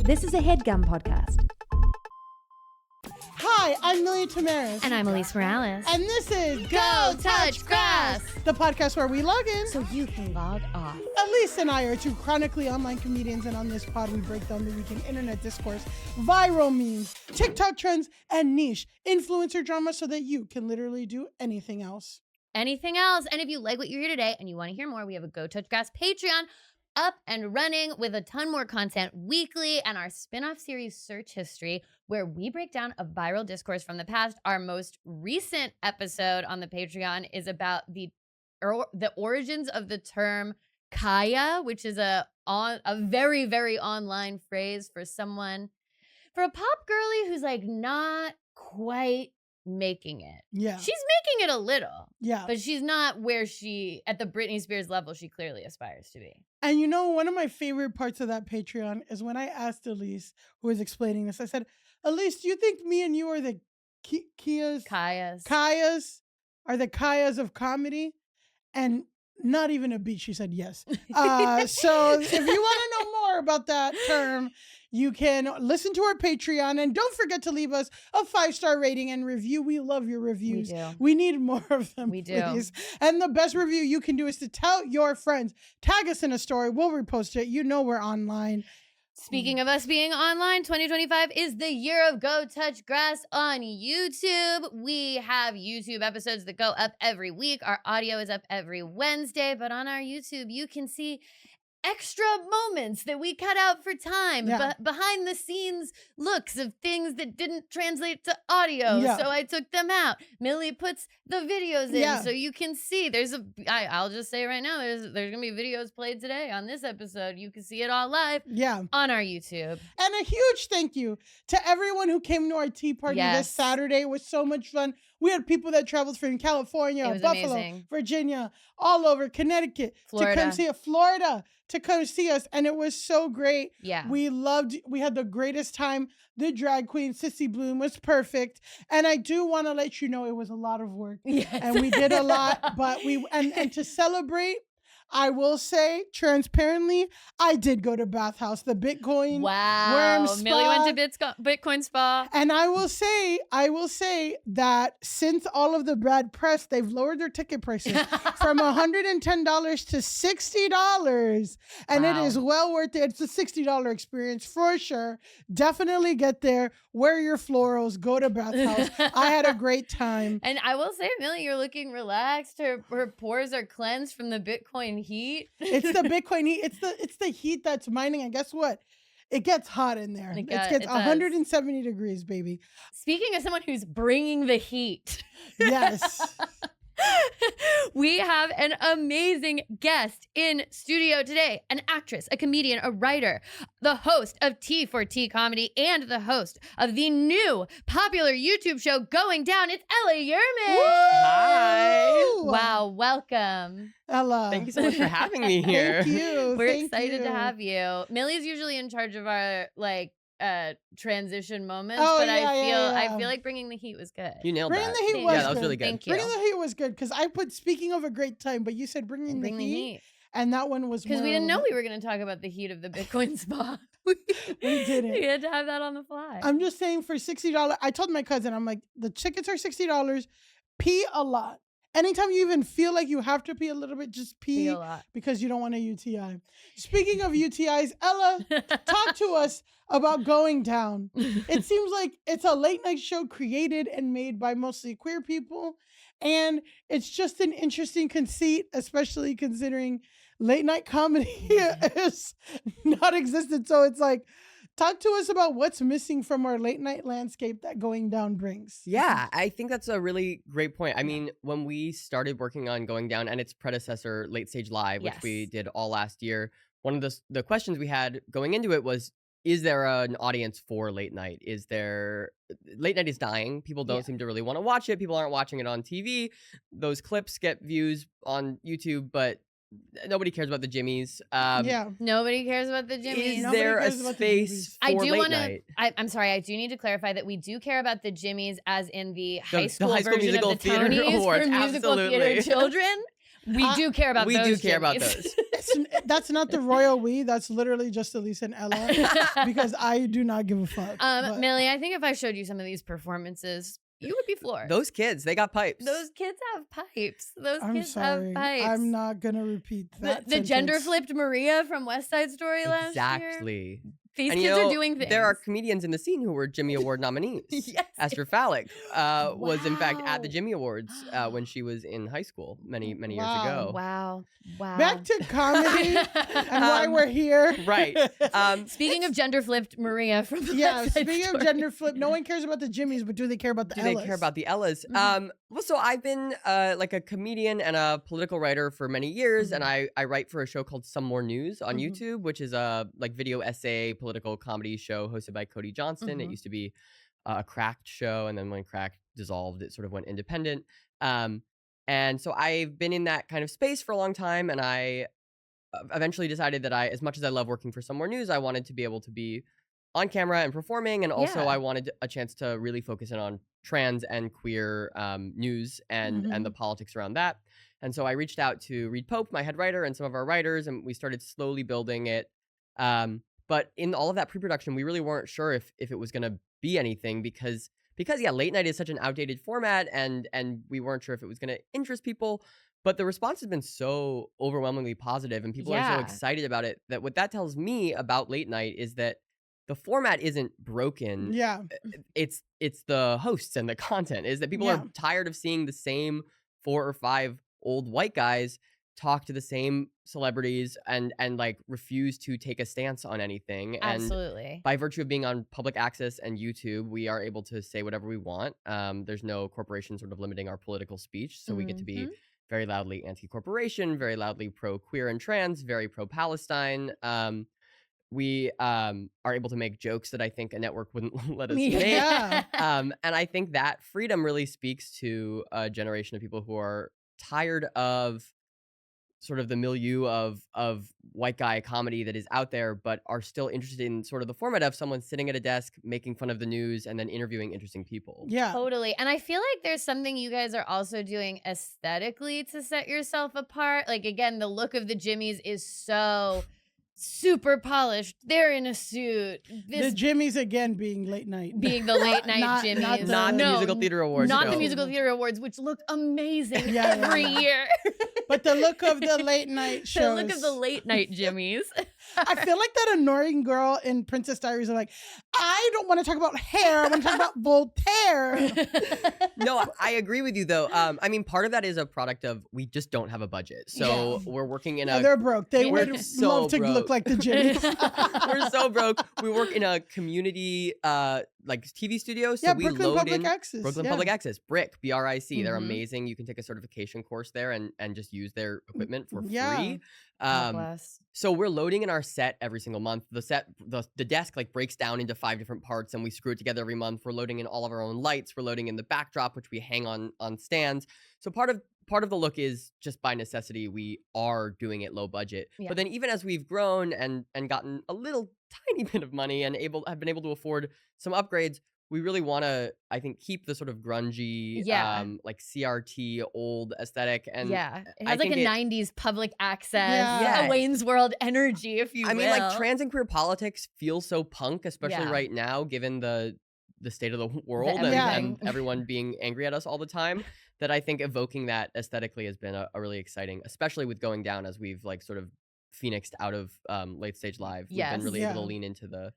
This is a HeadGum podcast. Hi, I'm Millie Tamaris. And I'm Elise Morales. And this is Go Touch Grass, the podcast where we log in so you can log off. Elise and I are two chronically online comedians, and on this pod we break down the weekend internet discourse, viral memes, TikTok trends, and niche influencer drama so that you can literally do anything else. Anything else? And if you like what you hear today and you want to hear more, we have a Go Touch Grass Patreon up and running with a ton more content weekly, and our spin-off series Search History, where we break down a viral discourse from the past. Our most recent episode on the Patreon is about the origins of the term kaya, which is a very, very online phrase for a pop girly who's like not quite making it. Yeah. She's making it a little. Yeah. But she's not where at the Britney Spears level she clearly aspires to be. And you know, one of my favorite parts of that Patreon is when I asked Elise, who was explaining this, I said, Elise, do you think me and you are the Kayas? Are the Kayas of comedy? And not even a beat, she said yes. So if you want to know more about that term, you can listen to our Patreon, and don't forget to leave us a 5-star rating and review. We love your reviews. We do. We need more of them, We please. do. And the best review you can do is to tell your friends. Tag us in a story. We'll repost it. You know we're online. Speaking of us being online, 2025 is the year of Go Touch Grass on YouTube. We have YouTube episodes that go up every week. Our audio is up every Wednesday, but on our YouTube, you can see extra moments that we cut out for time, behind the scenes looks of things that didn't translate to audio, so I took them out. Millie puts the videos in so you can see. I'll just say right now, there's gonna be videos played today on this episode. You can see it all live on our YouTube. And a huge thank you to everyone who came to our tea party this Saturday. It was so much fun. We had people that traveled from California, Buffalo, amazing. Virginia, all over Connecticut, Florida. to come see it, Florida, to come see us. And it was so great. Yeah. We had the greatest time. The drag queen, Sissy Bloom, was perfect. And I do want to let you know it was a lot of work. Yes. And we did a lot, but and to celebrate, I will say transparently, I did go to Bathhouse, the Bitcoin worm spa. Millie went to Bitcoin spa. And I will say that since all of the bad press, they've lowered their ticket prices from $110 to $60. And it is well worth it. It's a $60 experience for sure. Definitely get there. Wear your florals. Go to Bathhouse. I had a great time. And I will say, Millie, you're looking relaxed. Her pores are cleansed from the Bitcoin heat. It's the Bitcoin heat. It's the heat that's mining. And guess what? It gets hot in there. It gets 170 degrees, baby. Speaking of someone who's bringing the heat. Yes. We have an amazing guest in studio today. An actress, a comedian, a writer, the host of Tea for Tea Comedy, and the host of the new popular YouTube show Going Down. It's Ella Yurman. Hi. Wow, welcome. Ella. Thank you so much for having me here. Thank you. We're excited to have you. Millie's usually in charge of our transition moments, but I feel like bringing the heat was good. You nailed Bringing that. the heat was that was good. really good. Thank you. Bringing the heat was good because I put speaking of a great time, but you said bringing the heat, and that one was because more we didn't know we were going to talk about the heat of the Bitcoin spa. we didn't. We had to have that on the fly. I'm just saying, for $60, I told my cousin, I'm like, the tickets are $60. Pee a lot. Anytime you even feel like you have to pee a little bit, just pee a lot. because you don't want a UTI. Speaking of UTIs, Ella, talk to us about Going Down. It seems like it's a late night show created and made by mostly queer people. And it's just an interesting conceit, especially considering late night comedy is not existent. So it's like, talk to us about what's missing from our late night landscape that Going Down brings. Yeah, I think that's a really great point. I mean, when we started working on Going Down and its predecessor, Late Stage Live, which we did all last year, one of the questions we had going into it was, is there an audience for late night? Late night is dying. People don't seem to really want to watch it. People aren't watching it on TV. Those clips get views on YouTube, but nobody cares about the Jimmies. Nobody cares about the Jimmies. Is there a space for late night? I'm sorry, I do need to clarify that we do care about the Jimmies as in the high school School version Musical of the Theater Tonys Awards. for musical Absolutely. theater children. We do care about those. We do care about Jimmies. those. That's not the royal we. That's literally just Elise and Ella because I do not give a fuck. Millie, I think if I showed you some of these performances, you would be floored. Those kids, they got pipes. Those kids have pipes. I'm sorry. I'm not gonna repeat that. The gender flipped Maria from West Side Story last year. Exactly. These kids are doing things. There are comedians in the scene who were Jimmy Award nominees. Yes. Esther Fallick was in fact at the Jimmy Awards when she was in high school many years ago. Wow. Back to comedy and why we're here. Right. Speaking of gender flipped Maria from the West Side speaking Story. of gender flip, no one cares about the Jimmys, but do they care about the Ellas? Do they care about the Ellas? Well, so I've been like a comedian and a political writer for many years, and I write for a show called Some More News on YouTube, which is a like video essay political comedy show hosted by Cody Johnston. It used to be a Cracked show, and then when Cracked dissolved, it sort of went independent. And so I've been in that kind of space for a long time, and I eventually decided that as much as I love working for Some More News, I wanted to be able to be on camera and performing, and also I wanted a chance to really focus in on trans and queer news and the politics around that. And so I reached out to Reed Pope, my head writer, and some of our writers, and we started slowly building it. But in all of that pre-production, we really weren't sure if it was going to be anything because late night is such an outdated format, and we weren't sure if it was going to interest people. But the response has been so overwhelmingly positive, and people are so excited about it that what that tells me about late night is that the format isn't broken. Yeah. It's the hosts and the content is that people are tired of seeing the same 4 or 5 old white guys talk to the same celebrities and like refuse to take a stance on anything. Absolutely. And by virtue of being on public access and YouTube, we are able to say whatever we want. There's no corporation sort of limiting our political speech. So we get to be very loudly anti-corporation, very loudly pro-queer and trans, very pro-Palestine. We are able to make jokes that I think a network wouldn't let us make. And I think that freedom really speaks to a generation of people who are tired of sort of the milieu of white guy comedy that is out there, but are still interested in sort of the format of someone sitting at a desk, making fun of the news, and then interviewing interesting people. Yeah. Totally. And I feel like there's something you guys are also doing aesthetically to set yourself apart. Like, again, the look of the Jimmys is so super polished. They're in a suit. The Jimmys again being late night. Being the late night Jimmys. Not the Musical Theater Awards. Not the Musical Theater Awards, which look amazing every year. But the look of the late night shows. The look of the late night Jimmys. I feel like that annoying girl in Princess Diaries are like, I don't want to talk about hair. I want to talk about Voltaire. No, I agree with you though. I mean, part of that is a product of we just don't have a budget. So we're working in they're broke. They would love to look like the Jimmys. We're so broke. We work in a community like TV studio. So we Brooklyn load Public in Access. Brooklyn Public Access, BRIC, BRIC. They're amazing. You can take a certification course there and just use their equipment for free. So we're loading in our set every single month. The desk like breaks down into 5 different parts, and we screw it together every month. We're loading in all of our own lights. We're loading in the backdrop, which we hang on stands. So part of the look is just by necessity we are doing it low budget. But then even as we've grown and gotten a little tiny bit of money and have been able to afford some upgrades, we really want to, I think, keep the sort of grungy, like CRT old aesthetic. And it has like a 90s public access, a Wayne's World energy, if you will. I mean, like trans and queer politics feel so punk, especially right now, given the state of the world and everyone being angry at us all the time, that I think evoking that aesthetically has been a really exciting, especially with Going Down, as we've like sort of phoenixed out of Late Stage Live. We've been really able to lean into the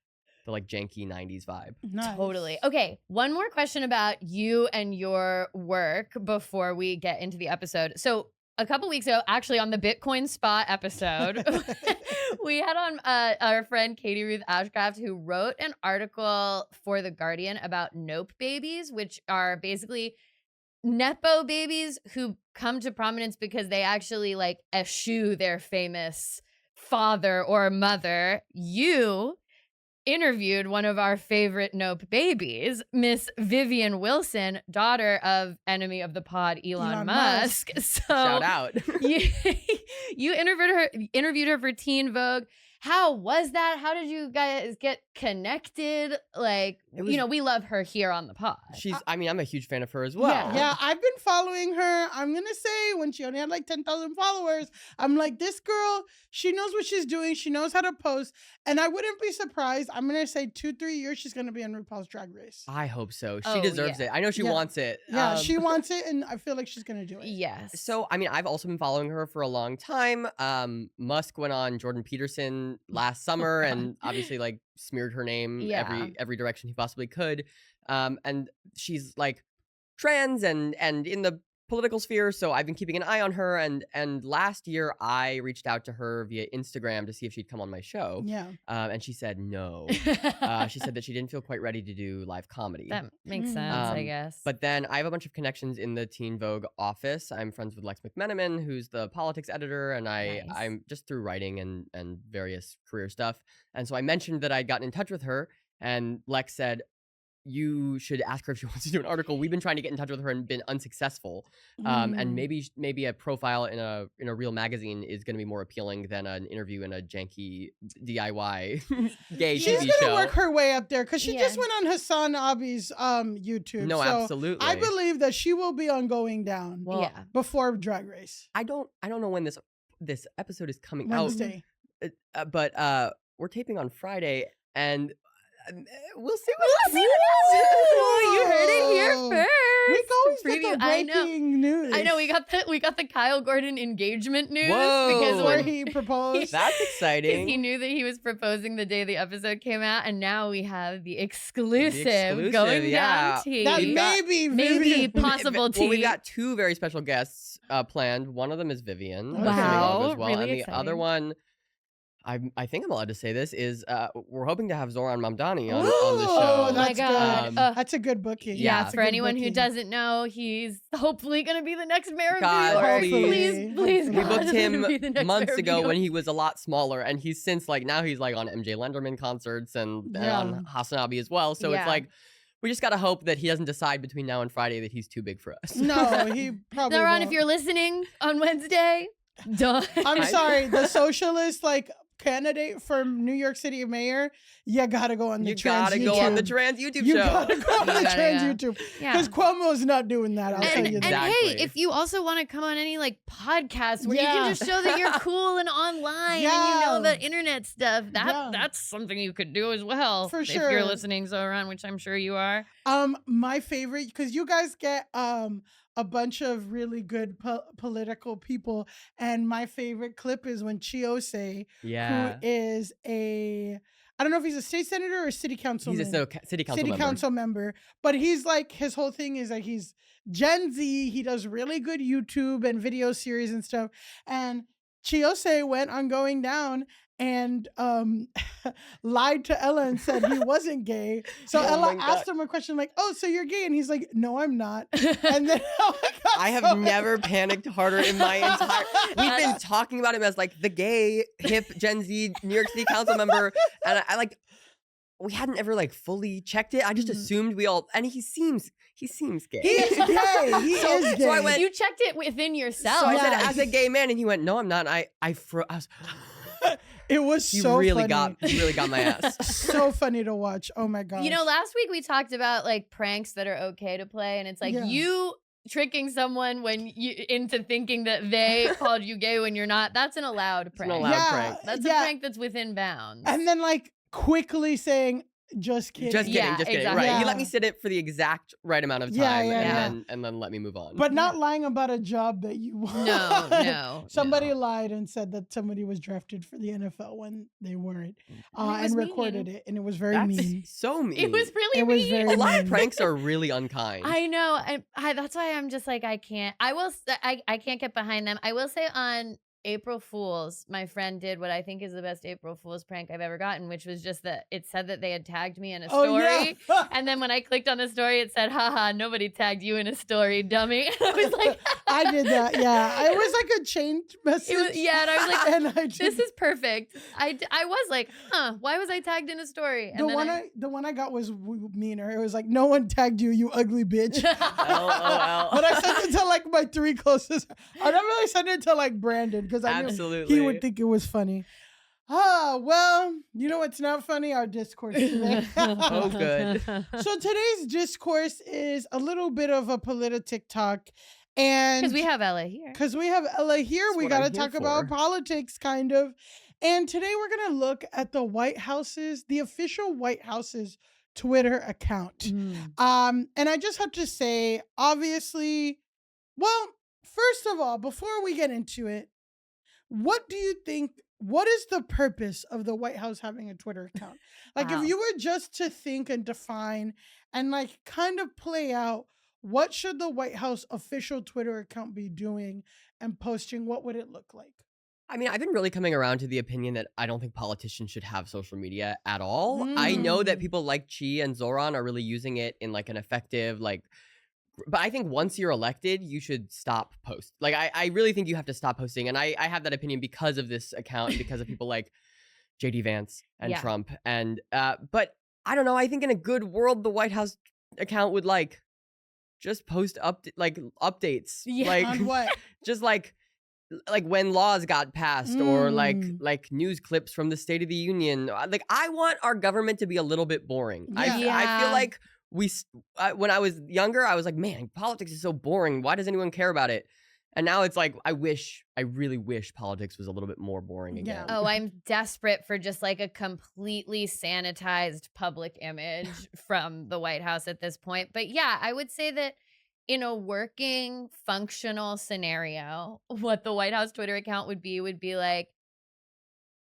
like janky 90s vibe. Nice. Totally. Okay, one more question about you and your work before we get into the episode. So a couple weeks ago, actually on the Bitcoin Spot episode, we had on our friend Katie Ruth Ashcraft, who wrote an article for The Guardian about nope babies, which are basically Nepo babies who come to prominence because they actually like eschew their famous father or mother. You interviewed one of our favorite nope babies, Miss Vivian Wilson, daughter of enemy of the pod Elon Musk. So shout out. you interviewed her for Teen Vogue. How was that? How did you guys get connected? Like, we love her here on the pod. I'm a huge fan of her as well. Yeah, I've been following her. I'm going to say when she only had like 10,000 followers, I'm like, this girl, she knows what she's doing. She knows how to post. And I wouldn't be surprised. I'm going to say 2-3 years, she's going to be on RuPaul's Drag Race. I hope so. She deserves it. I know she wants it. Yeah, she wants it. And I feel like she's going to do it. Yes. So, I've also been following her for a long time. Musk went on Jordan Peterson last summer and obviously like smeared her name every direction he possibly could. And she's like trans and in the political sphere, so I've been keeping an eye on her. And last year I reached out to her via Instagram to see if she'd come on my show. Yeah. And she said no. She said that she didn't feel quite ready to do live comedy. That makes sense, I guess. But then I have a bunch of connections in the Teen Vogue office. I'm friends with Lex McMenamin, who's the politics editor, and I'm just through writing and various career stuff. And so I mentioned that I'd gotten in touch with her, and Lex said, you should ask her if she wants to do an article. We've been trying to get in touch with her and been unsuccessful. And maybe a profile in a real magazine is going to be more appealing than an interview in a janky DIY gay TV show. She's going to work her way up there because she just went on Hassan Abi's YouTube. No, so absolutely. I believe that she will be on Going Down before Drag Race. I don't know when this episode is coming Wednesday. out. But we're taping on Friday, and we'll see what happens. You heard it here first. We always get the breaking news. I know we got the Kyle Gordon engagement news because where he proposed. That's exciting. He knew that he was proposing the day the episode came out, and now we have the exclusive Going Down tea. That maybe possible tea. Well, we got two very special guests planned. One of them is Vivian. Wow, as well. really and exciting. The other one, I think I'm allowed to say this, is we're hoping to have Zoran Mamdani on the show. Oh my God. That's a good booking. Yeah, for anyone who doesn't know, he's hopefully going to be the next mayor of New God, York. Please, we booked him months ago when he was a lot smaller, and he's since now he's on MJ Lenderman concerts and on Hasanabi as well. So it's like, we just got to hope that he doesn't decide between now and Friday that he's too big for us. No, he probably Zoran, won't. if you're listening on Wednesday, done. I'm sorry, the socialist candidate for New York City mayor, you gotta go on the trans YouTube. You gotta go on the trans YouTube show. You gotta go on the trans YouTube. Because Cuomo's not doing that, I'll tell you that. And hey, if you also want to come on any podcasts where you can just show that you're cool and online and you know about internet stuff, that's something you could do as well. For sure. If you're listening, Zoran, which I'm sure you are. My favorite, because you guys get a bunch of really good political people, and my favorite clip is when Chiose, who is I don't know if he's a state senator or a city councilman. He's a city council member. But he's his whole thing is he's Gen Z. He does really good YouTube and video series and stuff. And Chiose went on Going Down and lied to Ella and said he wasn't gay. So Ella asked him a question oh, so you're gay? And he's like, no, I'm not. And then I have never panicked harder in my entire... We've been talking about him as the gay, hip, Gen Z New York City Council member. And I we hadn't ever fully checked it. I just assumed we all... And he seems gay. He is gay. He is gay. So I went... You checked it within yourself. So I said, as a gay man, and he went, no, I'm not. And I was... It was so funny. He really got my ass. So funny to watch. Oh my gosh. Last week we talked about pranks that are okay to play, and it's you tricking someone into thinking that they called you gay when you're not. That's an allowed prank. It's an allowed prank. That's a prank that's within bounds. And then quickly saying, just kidding. Just kidding. Exactly. Right. Yeah. He let me sit it for the exact right amount of time and then let me move on. But not lying about a job that you want. No. Somebody lied and said that somebody was drafted for the NFL when they weren't. And recorded it. And it was very mean. So mean. It was really mean. Was very a lot of mean. pranks are really unkind. I know. And that's why I'm just I can't. I can't get behind them. I will say on April Fool's, my friend did what I think is the best April Fool's prank I've ever gotten, which was just that it said that they had tagged me in a story. And then when I clicked on the story, it said, haha, nobody tagged you in a story, dummy. And I was like, I did that. Yeah. It was a chain message. And I was like, and this is perfect. I was like, why was I tagged in a story? And the one I got was meaner. It was no one tagged you, you ugly bitch. LOL. But I sent it to my three closest. I never really sent it to Brandon because I knew he would think it was funny. Well, you know what's not funny? Our discourse today. Oh, good. So today's discourse is a little bit of a politic talk. And because we have Ella here. We what got to I'm here talk about for. politics, kind of. And today we're going to look at the White House's, the official White House's Twitter account. And I just have to say, obviously, well, first of all, before we get into it, what do you think? What is the purpose of the White House having a Twitter account? Like, Wow. if you were just to think and define and like kind of play out, what should the White House official Twitter account be doing and posting? What would it look like? I mean, I've been really coming around to the opinion that I don't think politicians should have social media at all. I know that people like Chi and Zoran are really using it in like an effective, but I think once you're elected, you should stop post. Like, I really think you have to stop posting. And I have that opinion because of this account and because of people like JD Vance and Trump. And, but I don't know. I think in a good world, the White House account would like just post updates. Yeah. Like, On what? just like when laws got passed or like news clips from the State of the Union. Like, I want our government to be a little bit boring. Yeah. I feel like when I was younger, I was like, man, politics is so boring. Why does anyone care about it? And now it's like, I really wish politics was a little bit more boring again. Oh, I'm desperate for just like a completely sanitized public image from the White House at this point. But yeah, I would say that in a working, functional scenario, what the White House Twitter account would be like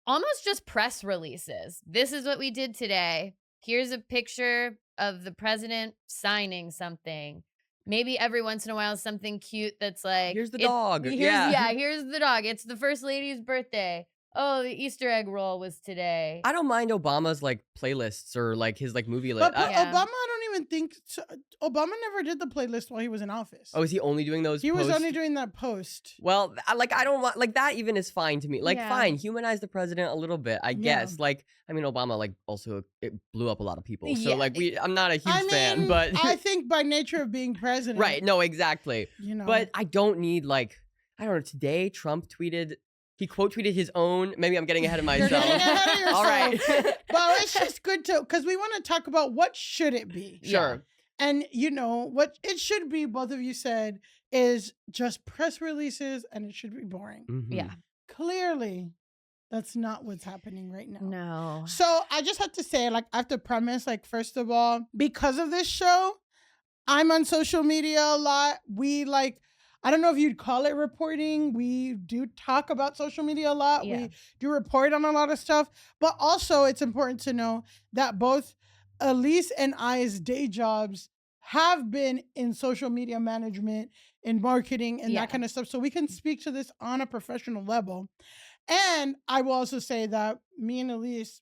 almost just press releases. This is what we did today. Here's a picture of the president signing something. Maybe every once in a while something cute that's like, here's the dog. Here's the dog. It's the first lady's birthday. Oh, the Easter egg roll was today. I don't mind Obama's like playlists or like his like movie But list. Obama, I don't even think Obama never did the playlist while he was in office. Oh, is he only doing those? He was only doing that post. Well, I don't want like that. Even is fine to me. Like, Yeah. fine, humanize the president a little bit, I guess. Like, I mean, Obama like also it blew up a lot of people. So Yeah. like I'm not a huge fan, but I think by nature of being president, right? No, exactly. You know, But I don't need like I don't know. Today, Trump tweeted. He quote tweeted his own. Maybe I'm getting ahead of myself. You're getting ahead of yourself. All right. But it's just good to, because we want to talk about what should it be. Sure. And you know what it should be. Both of you said is just press releases, and it should be boring. Mhm. Yeah. Clearly, that's not what's happening right now. No. So I just have to say, like, I have to premise, like, first of all, because of this show, I'm on social media a lot. I don't know if you'd call it reporting. We do talk about social media a lot. Yeah. We do report on a lot of stuff. But also, it's important to know that both Elise and I's day jobs have been in social media management, in marketing, and that kind of stuff. So we can speak to this on a professional level. And I will also say that me and Elise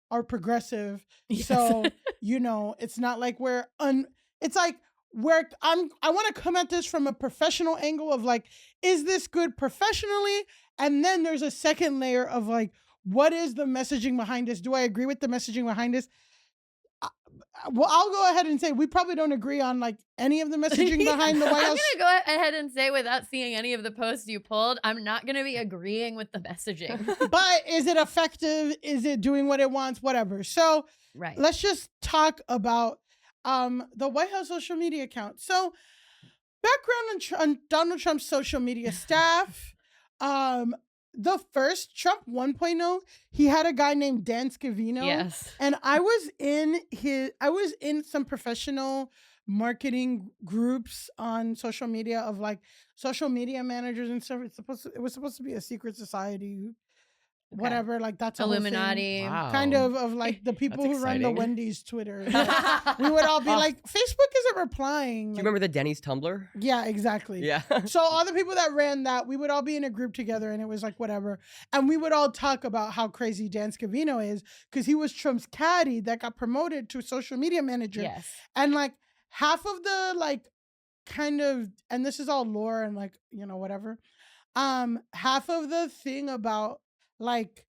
are progressive. Yes. So, you know, it's not like it's like I want to come at this from a professional angle of like, is this good professionally? And then there's a second layer of like, what is the messaging behind this? Do I agree with the messaging behind this? Well, I'll go ahead and say we probably don't agree on like any of the messaging behind the White House. I'm going to go ahead and say, without seeing any of the posts you pulled, I'm not going to be agreeing with the messaging. But is it effective? Is it doing what it wants? Whatever. So let's just talk about the White House social media account. So background on Donald Trump's social media staff. The first Trump 1.0, he had a guy named Dan Scavino. Yes. And I was in some professional marketing groups on social media of like social media managers and stuff. It was supposed to be a secret society. Whatever, like that's a Illuminati. Wow. Kind of like the people who run the exciting. Wendy's Twitter. Like, we would all be like, Facebook isn't replying. Do you remember the Denny's Tumblr? Yeah, exactly. Yeah. So all the people that ran that, we would all be in a group together, and it was like whatever, and we would all talk about how crazy Dan Scavino is because he was Trump's caddy that got promoted to social media manager. Yes. And like half of the like kind of, and this is all lore and like, you know, whatever. Half of the thing about like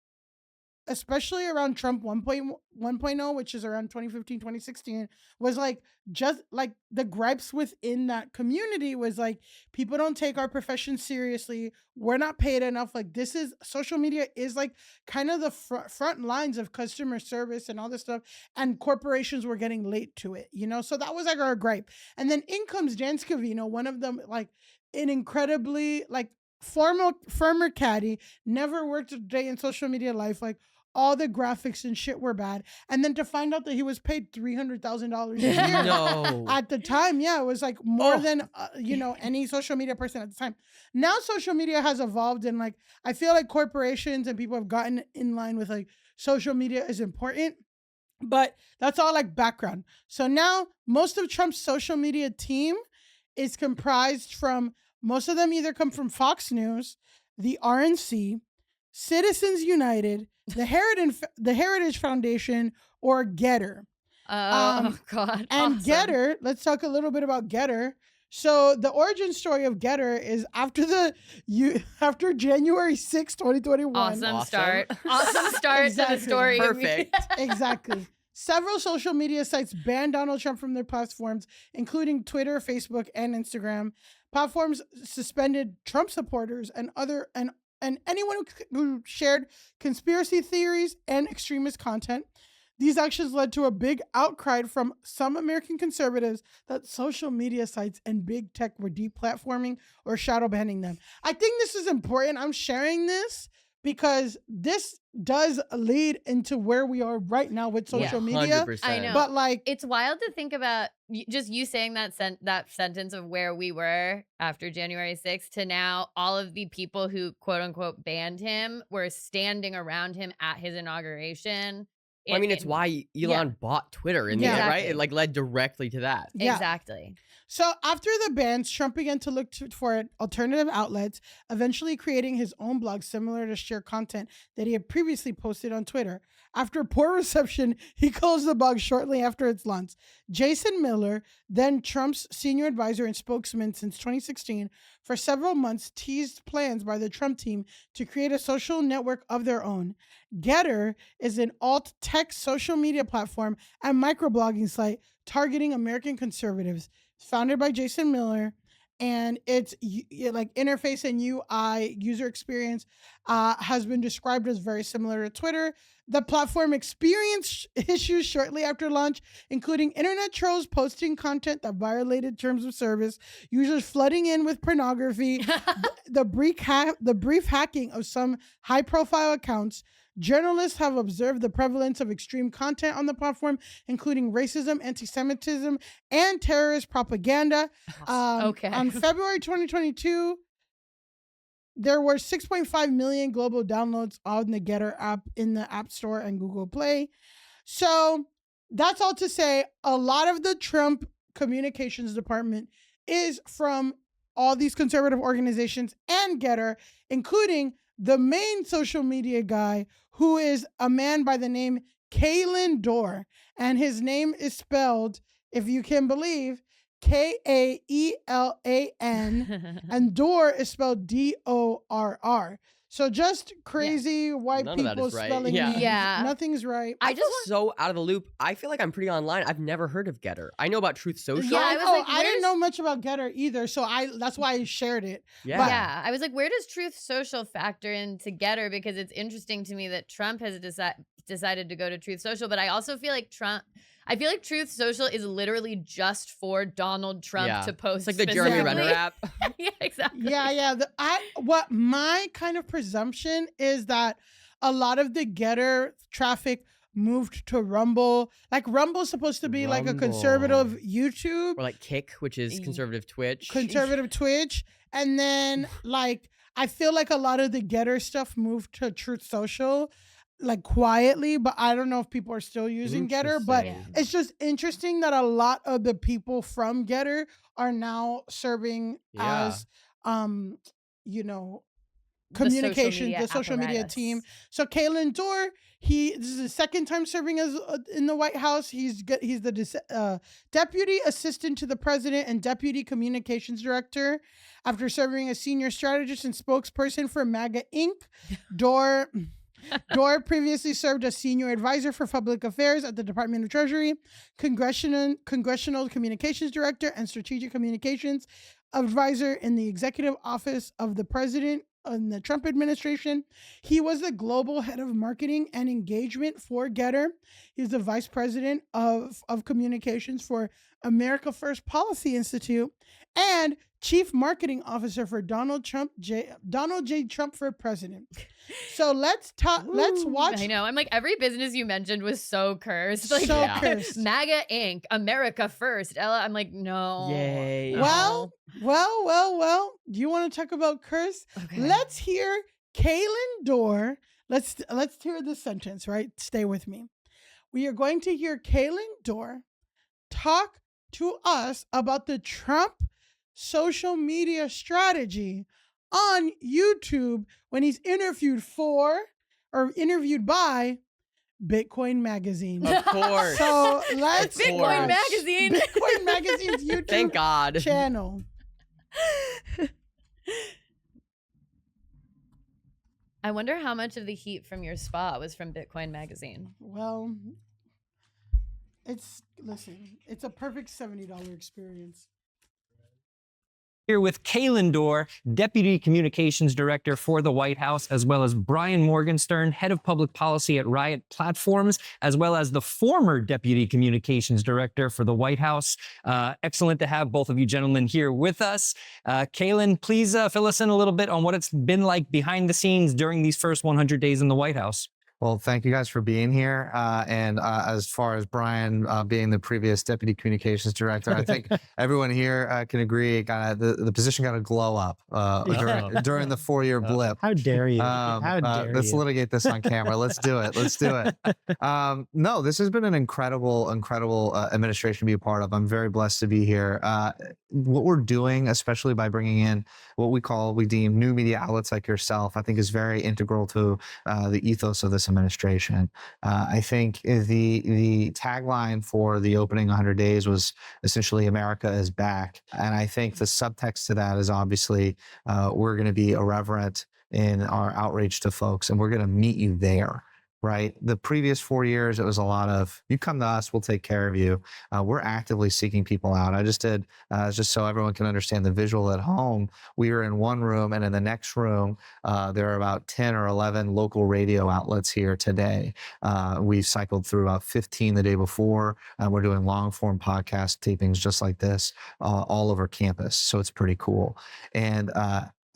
especially around Trump 1.0, which is around 2015, 2016, was like just like the gripes within that community was like, people don't take our profession seriously. We're not paid enough. Like this is social media is like kind of the front lines of customer service and all this stuff. And corporations were getting late to it, you know? So that was like our gripe. And then in comes Jan Scavino, one of them, like an incredibly like former caddy, never worked a day in social media life, like all the graphics and shit were bad. And then to find out that he was paid $300,000 a year No. at the time, yeah, it was like more than, any social media person at the time. Now social media has evolved and like, I feel like corporations and people have gotten in line with like social media is important, but that's all like background. So now most of Trump's social media team is comprised from, most of them either come from Fox News, the RNC, Citizens United, the Heritage Foundation, or Getter. Oh, God. And awesome. Getter, let's talk a little bit about Getter. So the origin story of Getter is after January 6, 2021. Awesome start. Awesome start to the story. Perfect. Exactly. Several social media sites banned Donald Trump from their platforms, including Twitter, Facebook, and Instagram. Platforms suspended Trump supporters and anyone who shared conspiracy theories and extremist content. These actions led to a big outcry from some American conservatives that social media sites and big tech were deplatforming or shadow banning them. I think this is important. I'm sharing this because this does lead into where we are right now with social media. 100%. I know. But like, it's wild to think about just you saying that sentence of where we were after January 6th to now all of the people who quote unquote banned him were standing around him at his inauguration. Well, I mean, it's why Elon bought Twitter in the end, right? It like led directly to that. Yeah. Exactly. So after the bans, Trump began to look for alternative outlets, eventually creating his own blog similar to share content that he had previously posted on Twitter. After poor reception, he closed the blog shortly after its launch. Jason Miller, then Trump's senior advisor and spokesman since 2016, for several months teased plans by the Trump team to create a social network of their own. Getter is an alt-tech social media platform and microblogging site targeting American conservatives. It's founded by Jason Miller, and its like interface and UI user experience has been described as very similar to Twitter. The platform experienced issues shortly after launch, including internet trolls posting content that violated terms of service, users flooding in with pornography, the brief hacking of some high-profile accounts. Journalists have observed the prevalence of extreme content on the platform, including racism, anti-Semitism, and terrorist propaganda. On February 2022, there were 6.5 million global downloads on the Getter app in the App Store and Google Play. So that's all to say, a lot of the Trump communications department is from all these conservative organizations and Getter, including the main social media guy, who is a man by the name Kalen Dorr. And his name is spelled, if you can believe, Kaelan, and Dorr is spelled Dorr. So just crazy white people spelling names. Yeah. Nothing's right. I just so out of the loop. I feel like I'm pretty online. I've never heard of Getter. I know about Truth Social. Yeah, I didn't know much about Getter either, so that's why I shared it. Yeah. But I was like, where does Truth Social factor into Getter? Because it's interesting to me that Trump has decided to go to Truth Social, but I also feel like Truth Social is literally just for Donald Trump to post. It's like the Jeremy Renner app. Yeah, exactly. Yeah. What my kind of presumption is that a lot of the Getter traffic moved to Rumble. Like Rumble's supposed to be like a conservative YouTube. Or like Kick, which is conservative Twitch. And then like, I feel like a lot of the Getter stuff moved to Truth Social, like quietly, but I don't know if people are still using Getter, but it's just interesting that a lot of the people from Getter are now serving as, communication, the social media team. So Kalen Dorr, this is his second time serving as in the White House. He's the deputy assistant to the president and deputy communications director. After serving as senior strategist and spokesperson for MAGA Inc., Dorr Dorr previously served as senior advisor for public affairs at the Department of Treasury, congressional communications director, and strategic communications advisor in the executive office of the president in the Trump administration. He was the global head of marketing and engagement for Getter. He's the vice president of communications for America First Policy Institute and chief marketing officer for Donald J. Trump for president. So let's watch. I know. I'm like, every business you mentioned was so cursed. Like, So cursed. MAGA Inc., America First. Ella, I'm like, no. Yay. No. Well. Do you want to talk about curse? Okay. Let's hear Kaylin Dorr. Let's hear this sentence, right? Stay with me. We are going to hear Kaylin Dorr talk to us about the Trump social media strategy on YouTube when he's interviewed by Bitcoin Magazine. Of course. So let's Bitcoin watch Magazine. Bitcoin Magazine's YouTube Thank God. channel. I wonder how much of the heat from your spa was from Bitcoin Magazine. Well, it's a perfect $70 experience. Here with Kaylin Dorr, Deputy Communications Director for the White House, as well as Brian Morgenstern, Head of Public Policy at Riot Platforms, as well as the former Deputy Communications Director for the White House. Excellent to have both of you gentlemen here with us. Kaylin, please fill us in a little bit on what it's been like behind the scenes during these first 100 days in the White House. Well, thank you guys for being here. And as far as Brian being the previous Deputy Communications Director, I think everyone here can agree the position got a glow up during the 4-year blip. How dare you? Let's litigate this on camera. Let's do it. No, this has been an incredible administration to be a part of. I'm very blessed to be here. What we're doing, especially by bringing in what we deem new media outlets like yourself, I think is very integral to the ethos of this administration. I think the tagline for the opening 100 days was essentially "America is back," and I think the subtext to that is obviously we're going to be irreverent in our outreach to folks, and we're going to meet you there. Right. The previous 4 years, it was a lot of, you come to us, we'll take care of you. We're actively seeking people out. I just did, just so everyone can understand the visual at home, we were in one room, and in the next room, there are about 10 or 11 local radio outlets here today. We've cycled through about 15 the day before. We're doing long form podcast tapings just like this all over campus. So it's pretty cool. And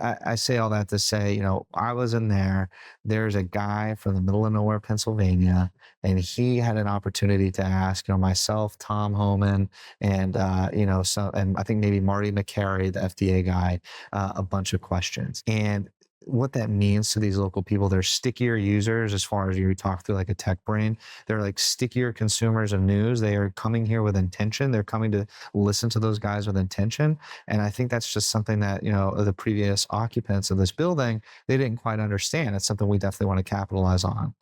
I say all that to say, I was in there. There's a guy from the middle of nowhere, Pennsylvania, and he had an opportunity to ask, myself, Tom Homan, and and I think maybe Marty McCary, the FDA guy, a bunch of questions. And what that means to these local people, they're stickier users as far as you talk through like a tech brain. They're like stickier consumers of news. They are coming here with intention. They're coming to listen to those guys with intention. And I think that's just something that, the previous occupants of this building, they didn't quite understand. It's something we definitely want to capitalize on.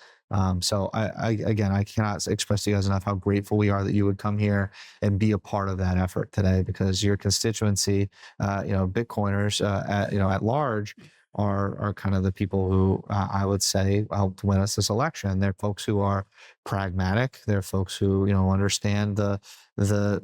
So I cannot express to you guys enough how grateful we are that you would come here and be a part of that effort today, because your constituency, Bitcoiners, at large, are kind of the people who I would say helped win us this election. They're folks who are pragmatic. They're folks who understand the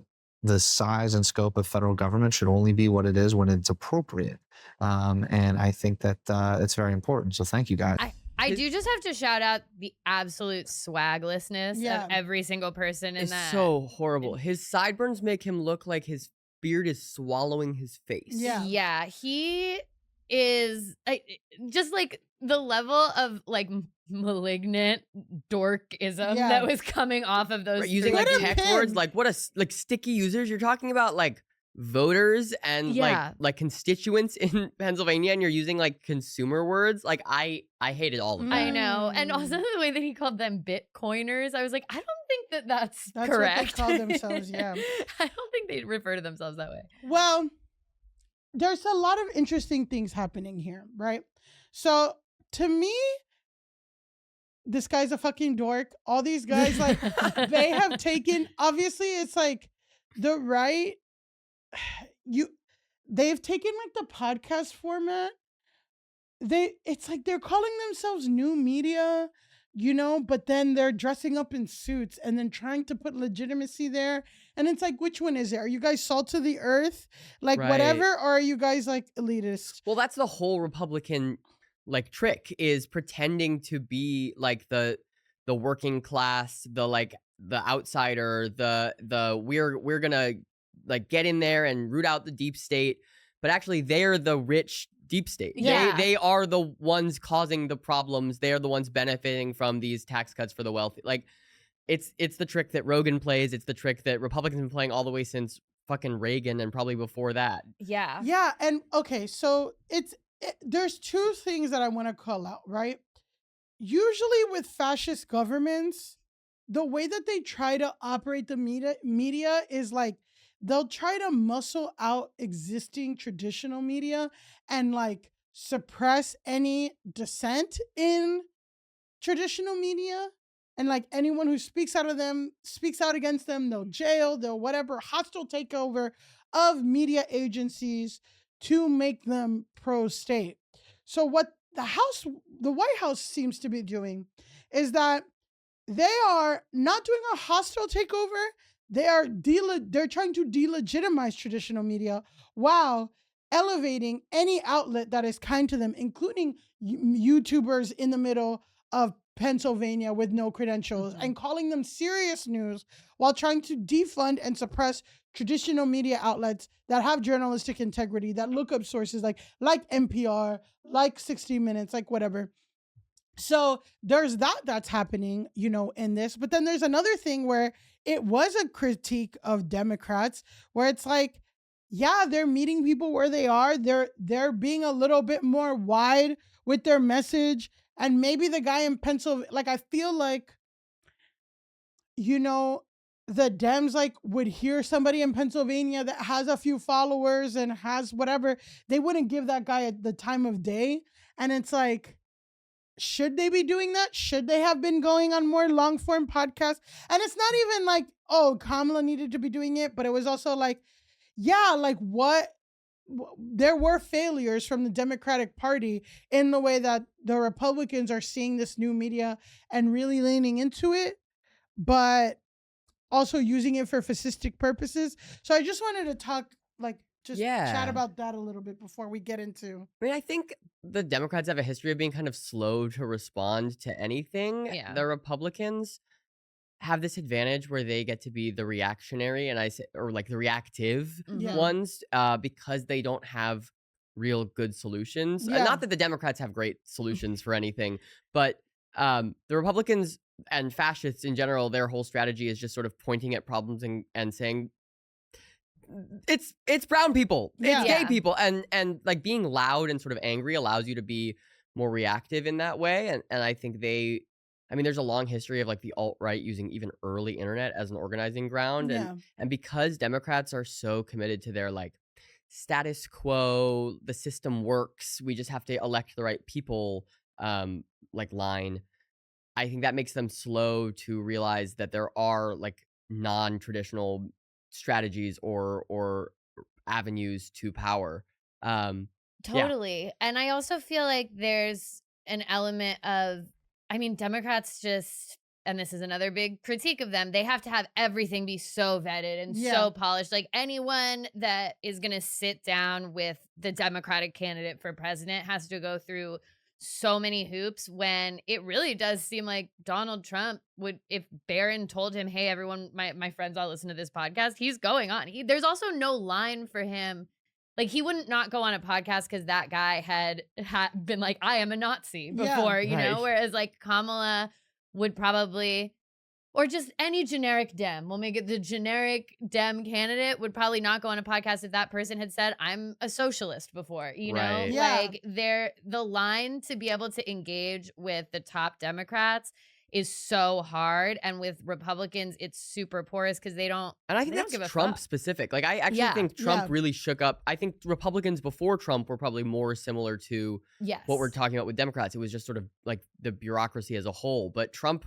size and scope of federal government should only be what it is when it's appropriate. And I think that it's very important. So thank you guys. I do just have to shout out the absolute swaglessness of every single person in that. It's so horrible. His sideburns make him look like his beard is swallowing his face. Yeah, he is just like the level of like malignant dorkism that was coming off of those using like text words, like what like sticky users you're talking about, like voters and like constituents in Pennsylvania, and you're using like consumer words. Like I hated all of that. I know. And also the way that he called them Bitcoiners, I was like, I don't think that's correct. What they call themselves. I don't think they refer to themselves that way. Well, there's a lot of interesting things happening here, right? So to me, this guy's a fucking dork. All these guys, like, they have taken, obviously it's like the right, they've taken like the podcast format it's like they're calling themselves new media, but then they're dressing up in suits and then trying to put legitimacy there. And it's like, which one is it? Are you guys salt of the earth, like whatever, or are you guys like elitist? Well, that's the whole Republican like trick, is pretending to be like the working class, the outsider, the we're gonna like get in there and root out the deep state, but actually they're the rich deep state. Yeah. They are the ones causing the problems. They are the ones benefiting from these tax cuts for the wealthy. Like it's the trick that Rogan plays. It's the trick that Republicans have been playing all the way since fucking Reagan and probably before that. Yeah. Yeah, and okay, so there's two things that I want to call out, right? Usually with fascist governments, the way that they try to operate the media is like they'll try to muscle out existing traditional media and like suppress any dissent in traditional media, and like anyone who speaks out against them, they'll jail, they'll whatever, hostile takeover of media agencies to make them pro-state. So what the White House seems to be doing is that they are not doing a hostile takeover. They're trying to delegitimize traditional media while elevating any outlet that is kind to them, including YouTubers in the middle of Pennsylvania with no credentials, and calling them serious news while trying to defund and suppress traditional media outlets that have journalistic integrity, that look up sources like NPR, like 60 Minutes, like whatever. So there's that's happening, in this. But then there's another thing where it was a critique of Democrats where it's like, yeah, they're meeting people where they are. They're being a little bit more wide with their message. And maybe the guy in Pennsylvania, like, I feel like, the Dems like would hear somebody in Pennsylvania that has a few followers and has whatever, they wouldn't give that guy the time of day. And it's like, should they be doing that? Should they have been going on more long form podcasts? And it's not even like, oh, Kamala needed to be doing it, but it was also like, yeah, like there were failures from the Democratic Party in the way that the Republicans are seeing this new media and really leaning into it, but also using it for fascistic purposes. So I just wanted to talk, chat about that a little bit before we get into. I mean, I think the Democrats have a history of being kind of slow to respond to anything. Yeah. The Republicans have this advantage where they get to be the reactionary or the reactive ones, because they don't have real good solutions. Yeah. Not that the Democrats have great solutions for anything, but the Republicans and fascists in general, their whole strategy is just sort of pointing at problems and saying, it's brown people, it's gay people, and like being loud and sort of angry allows you to be more reactive in that way. And I think there's a long history of like the alt-right using even early internet as an organizing ground. And because Democrats are so committed to their like status quo, the system works, we just have to elect the right people line, I think that makes them slow to realize that there are like non-traditional strategies or avenues to power. Totally. And I also feel like there's an element of, Democrats just, and this is another big critique of them, they have to have everything be so vetted and so polished. Like anyone that is going to sit down with the Democratic candidate for president has to go through so many hoops, when it really does seem like Donald Trump would, if Barron told him, hey, everyone, my friends all listen to this podcast, he's going on. There's also no line for him. Like he wouldn't not go on a podcast because that guy had been like, I am a Nazi before, you know, whereas like Kamala would probably, or just any generic Dem, we'll make it the generic Dem candidate would probably not go on a podcast if that person had said, I'm a socialist before, you know? Like the line to be able to engage with the top Democrats is so hard, and with Republicans it's super porous because they don't. And I think that's Trump specific. Like I actually think Trump really shook up. I think Republicans before Trump were probably more similar to what we're talking about with Democrats. It was just sort of like the bureaucracy as a whole. But Trump,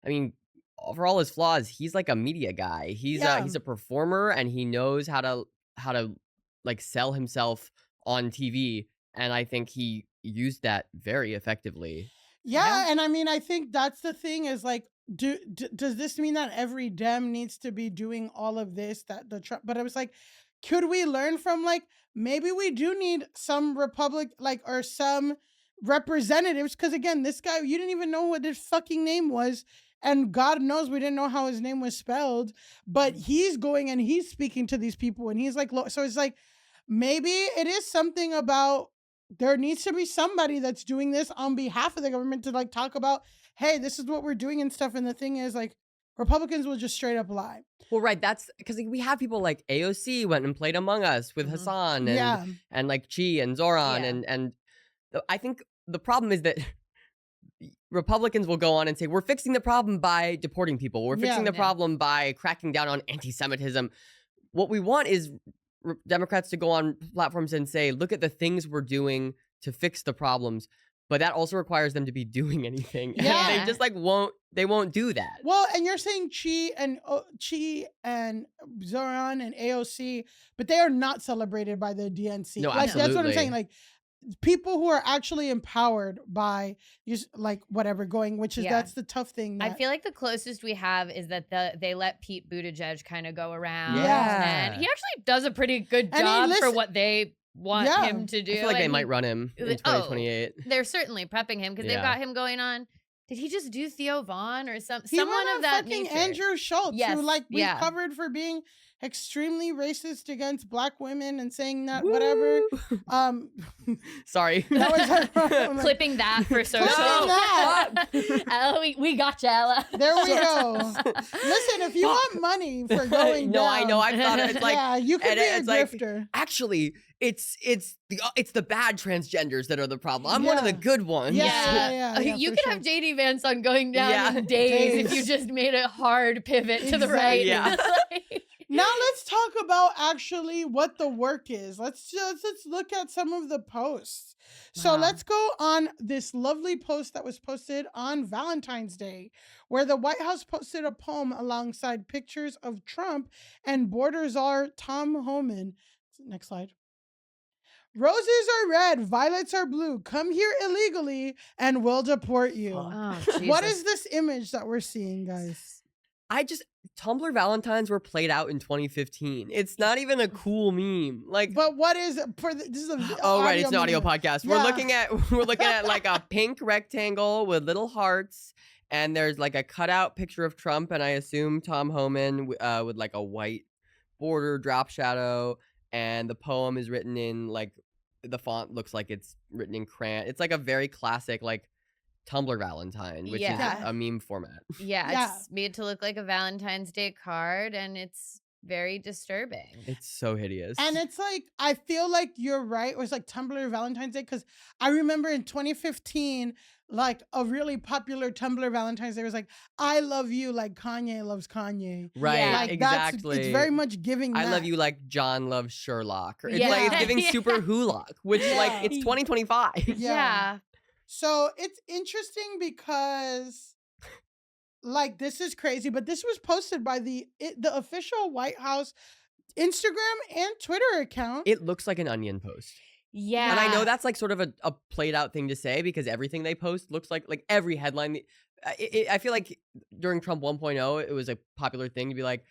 for all his flaws, he's like a media guy. He's a performer, and he knows how to like sell himself on TV. And I think he used that very effectively. Yeah, and I mean, I think that's the thing is like, does this mean that every Dem needs to be doing all of this? But I was like, could we learn from like maybe we do need some or some representatives? Because again, this guy, you didn't even know what his fucking name was. And God knows we didn't know how his name was spelled, but he's going and he's speaking to these people and he's like, so it's like, maybe it is something about there needs to be somebody that's doing this on behalf of the government to like talk about, hey, this is what we're doing and stuff. And the thing is like, Republicans will just straight up lie. Well, right. That's because we have people like AOC went and played Among Us with Hassan and like Chi and Zoran. And I think the problem is that Republicans will go on and say, we're fixing the problem by deporting people. We're fixing the problem by cracking down on anti-Semitism. What we want is Democrats to go on platforms and say, look at the things we're doing to fix the problems. But that also requires them to be doing anything. Yeah. And they just like won't do that. Well, and you're saying Chi and Zoran and AOC, but they are not celebrated by the DNC. No, like absolutely. That's what I'm saying. Like people who are actually empowered by just like whatever going, which is that's the tough thing. I feel like the closest we have is that they let Pete Buttigieg kind of go around. Yeah. And he actually does a pretty good job for what they want him to do. I feel like they might run him in 2028. They're certainly prepping him because they've got him going on. Did he just do Theo Vaughn or someone of that nature? Andrew Schultz, who like we've covered for being extremely racist against Black women and saying that whatever. Sorry, that was her, clipping that for social. Ella, we got you, Ella. There we go. Listen, if you want money for going down, I know. I thought it's like you could be a grifter. Like, actually, it's the bad transgenders that are the problem. I'm one of the good ones. Yeah, you could have JD Vance on going down in days if you just made a hard pivot to the right. Yeah. Now let's talk about actually what the work is. Let's look at some of the posts. So let's go on this lovely post that was posted on Valentine's Day, where the White House posted a poem alongside pictures of Trump and border czar Tom Homan. Next slide. Roses are red, violets are blue. Come here illegally and we'll deport you. What is this image that we're seeing, guys? Tumblr Valentines were played out in 2015. It's not even a cool meme. Like, but what is it for? This is a right, it's an audio podcast. Yeah. We're looking at like a pink rectangle with little hearts, and there's like a cutout picture of Trump, and I assume Tom Homan with like a white border drop shadow, and the poem is written in like the font looks like it's written in crayon. It's like a very classic like Tumblr Valentine, which is a meme format. Yeah, it's made to look like a Valentine's Day card, and it's very disturbing. It's so hideous. And it's like, I feel like you're right. It was like Tumblr Valentine's Day, because I remember in 2015, like a really popular Tumblr Valentine's Day was like, I love you like Kanye loves Kanye. Right, like, exactly. It's very much giving that. I love you like John loves Sherlock. It's like it's giving super Hulock, which like it's 2025. Yeah. So it's interesting because, like, this is crazy, but this was posted by the official White House Instagram and Twitter account. It looks like an Onion post. Yeah. And I know that's like sort of a played out thing to say because everything they post looks like every headline. I feel like during Trump 1.0, it was a popular thing to be like,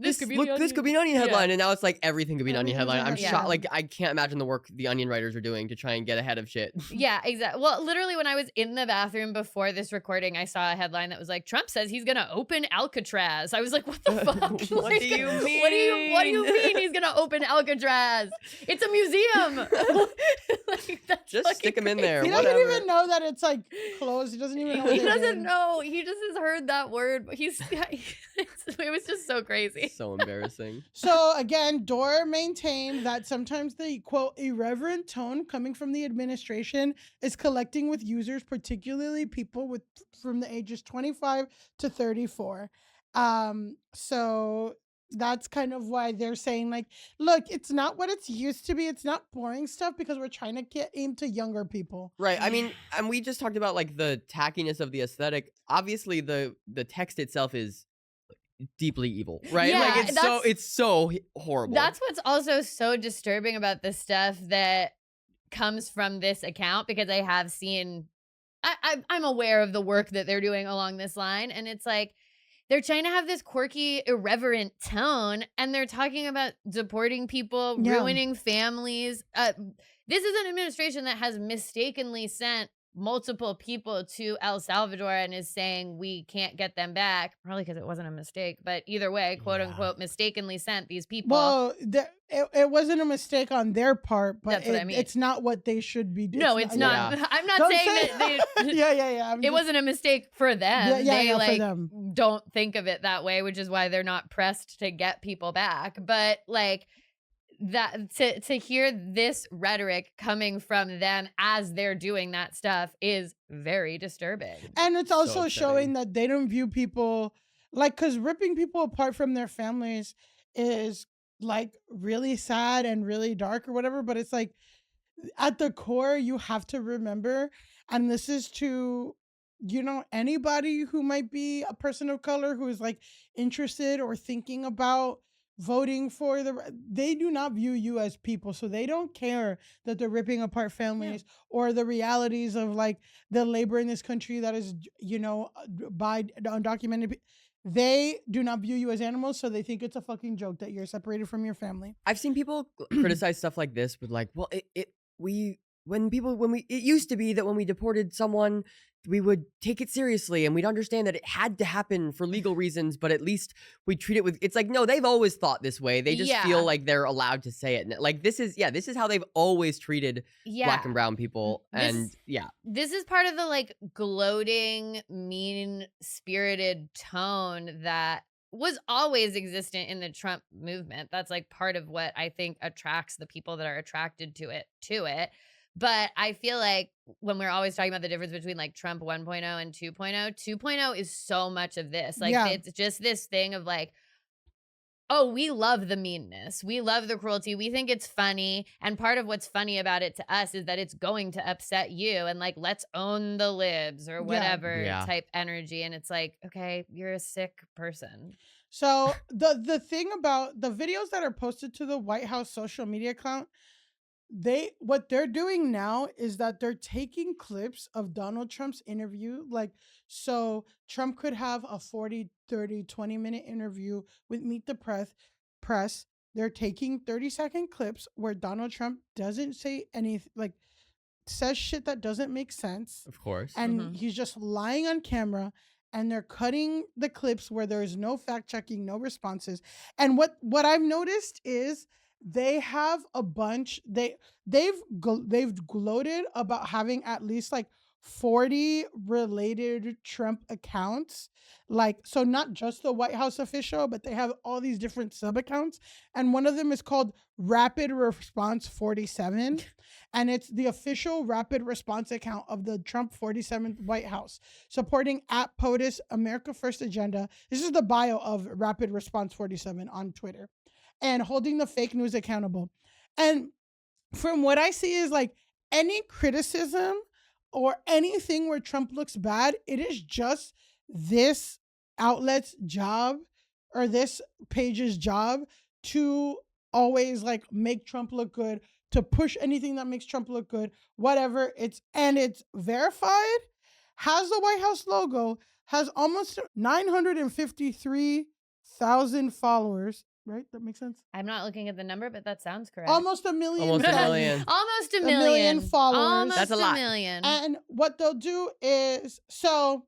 this could be an Onion headline, and now it's like everything could be an Onion headline. I'm shocked. Like I can't imagine the work the Onion writers are doing to try and get ahead of shit. Yeah, exactly. Well, literally, when I was in the bathroom before this recording, I saw a headline that was like, "Trump says he's gonna open Alcatraz." I was like, "What the fuck? What do you mean? What do you mean he's gonna open Alcatraz? It's a museum." Just stick him in there. He doesn't even know that it's like closed. He doesn't even know. He doesn't know. He just has heard that word. But it was just so crazy. So embarrassing. So again, Dore maintained that sometimes the quote irreverent tone coming from the administration is collecting with users, particularly people from the ages 25 to 34. So that's kind of why they're saying like, look, it's not what it's used to be. It's not boring stuff because we're trying to get aimed to younger people. Right. I mean, and we just talked about like the tackiness of the aesthetic. Obviously, the text itself is deeply evil, right? Yeah, like it's so horrible. That's what's also so disturbing about this stuff, that comes from this account because I have seen, I'm aware of the work that they're doing along this line. And it's like, they're trying to have this quirky, irreverent tone, and they're talking about deporting people, ruining families. This is an administration that has mistakenly sent multiple people to El Salvador and is saying we can't get them back, probably because it wasn't a mistake, but either way, quote unquote, mistakenly sent these people. Well, it wasn't a mistake on their part, but what I mean. It's not what they should be doing. No, it's not. Yeah. I'm not saying that they. yeah. It wasn't a mistake for them. They like for them. Don't think of it that way, which is why they're not pressed to get people back. But like that, to hear this rhetoric coming from them as they're doing that stuff is very disturbing. And it's also showing that they don't view people like, because ripping people apart from their families is like really sad and really dark or whatever, but it's like at the core you have to remember, and this is to, you know, anybody who might be a person of color who is like interested or thinking about voting for they do not view you as people, so they don't care that they're ripping apart families or the realities of like the labor in this country that is, you know, by undocumented. They do not view you as animals, so they think it's a fucking joke that you're separated from your family. I've seen people criticize stuff like this with like, well, it used to be that when we deported someone, we would take it seriously and we'd understand that it had to happen for legal reasons, but at least we treat it with, it's like, no, they've always thought this way. They just feel like they're allowed to say it. Like, this is how they've always treated Black and brown people. This is part of the like gloating, mean-spirited tone that was always existent in the Trump movement. That's like part of what I think attracts the people that are attracted to it. But I feel like when we're always talking about the difference between like Trump 1.0 and 2.0, 2.0 is so much of this. Like it's just this thing of like, oh, we love the meanness. We love the cruelty. We think it's funny. And part of what's funny about it to us is that it's going to upset you. And like, let's own the libs or whatever type energy. And it's like, okay, you're a sick person. So the thing about the videos that are posted to the White House social media account, what they're doing now is that they're taking clips of Donald Trump's interview. Like, so Trump could have a 40, 30, 20-minute interview with Meet the Press. They're taking 30-second clips where Donald Trump doesn't say anything, like says shit that doesn't make sense. Of course. And he's just lying on camera, and they're cutting the clips where there's no fact checking, no responses. And what I've noticed is they have a bunch, they've gloated about having at least like 40 related Trump accounts. Like, so not just the White House official, but they have all these different sub accounts. And one of them is called Rapid Response 47. And it's the official rapid response account of the Trump 47th White House, supporting at POTUS America First Agenda. This is the bio of Rapid Response 47 on Twitter. And holding the fake news accountable. And from what I see is like any criticism or anything where Trump looks bad, it is just this outlet's job or this page's job to always like make Trump look good, to push anything that makes Trump look good, whatever. It's verified, has the White House logo, has almost 953,000 followers. Right? That makes sense? I'm not looking at the number, but that sounds correct. Almost a million. Almost a million followers. Almost That's a lot. million. And what they'll do is, so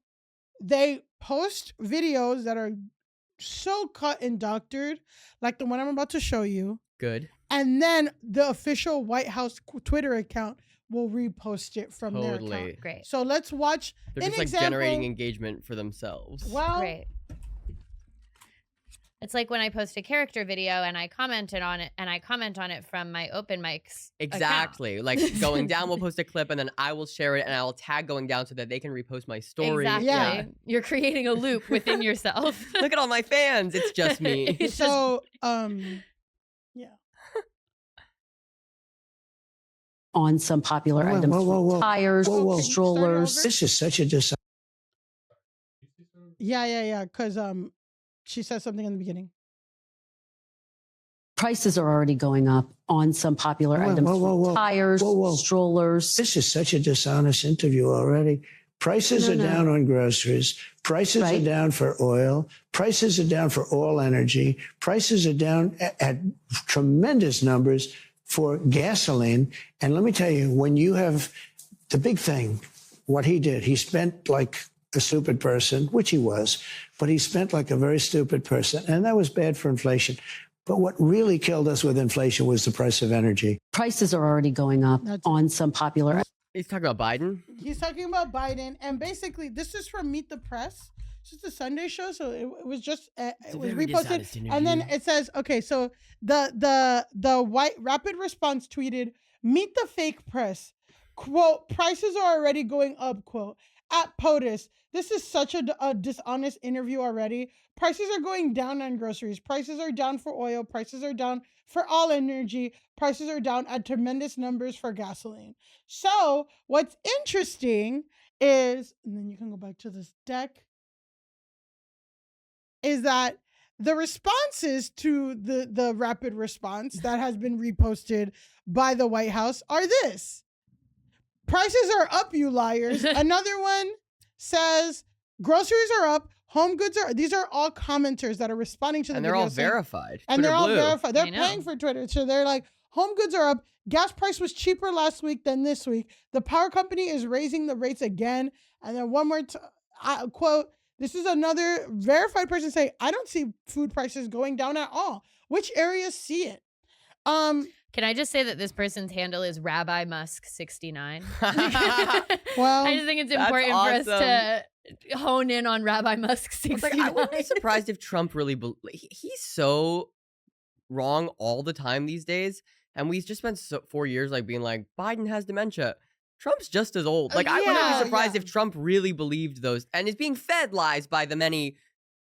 they post videos that are so cut and doctored, like the one I'm about to show you. Good. And then the official White House Twitter account will repost it from their account. Great. So let's watch They're just like generating engagement for themselves. Well, great. It's like when I post a character video and I commented on it, and I comment on it from my open mics. Exactly. Account. Like Going Down will post a clip and then I will share it and I will tag Going Down so that they can repost my story. Exactly. Yeah. You're creating a loop within yourself. Look at all my fans. It's just me. So, yeah. On some popular items, tires, strollers. This is such a disaster. Yeah. Because she says something in the beginning. Prices are already going up on some popular items. Tires, strollers. This is such a dishonest interview already. Prices are down on groceries. Prices are down for oil. Prices are down for all energy. Prices are down at tremendous numbers for gasoline. And let me tell you, when you have the big thing, what he did, he spent like a stupid person, which he was, but he spent like a very stupid person. And that was bad for inflation. But what really killed us with inflation was the price of energy. Prices are already going up on some popular. He's talking about Biden? He's talking about Biden. And basically, this is from Meet the Press. It's just a Sunday show. So it was just, it was reposted. And then it says, okay, so the white rapid response tweeted, "Meet the fake press. Quote, prices are already going up, quote. At POTUS, this is such a dishonest interview already. Prices are going down on groceries. Prices are down for oil. Prices are down for all energy. Prices are down at tremendous numbers for gasoline." So what's interesting is, and then you can go back to this deck, is that the responses to the rapid response that has been reposted by the White House are this. "Prices are up, you liars." Another one says, "Groceries are up. Home goods are." These are all commenters that are responding to the And they're video all verified. and they're all Blue. verified. They're paying for Twitter. So they're like, home goods are up. Gas price was cheaper last week than this week. The power company is raising the rates again. And then one more quote, this is another verified person saying, "I don't see food prices going down at all." Which areas see it? Can I just say that this person's handle is Rabbi Musk 69? Well, I just think it's important for us to hone in on Rabbi Musk 69. I wouldn't be surprised if Trump really he's so wrong all the time these days, and we've just spent 4 years like being like, Biden has dementia. Trump's just as old. Like, I wouldn't be surprised if Trump really believed those and is being fed lies by the many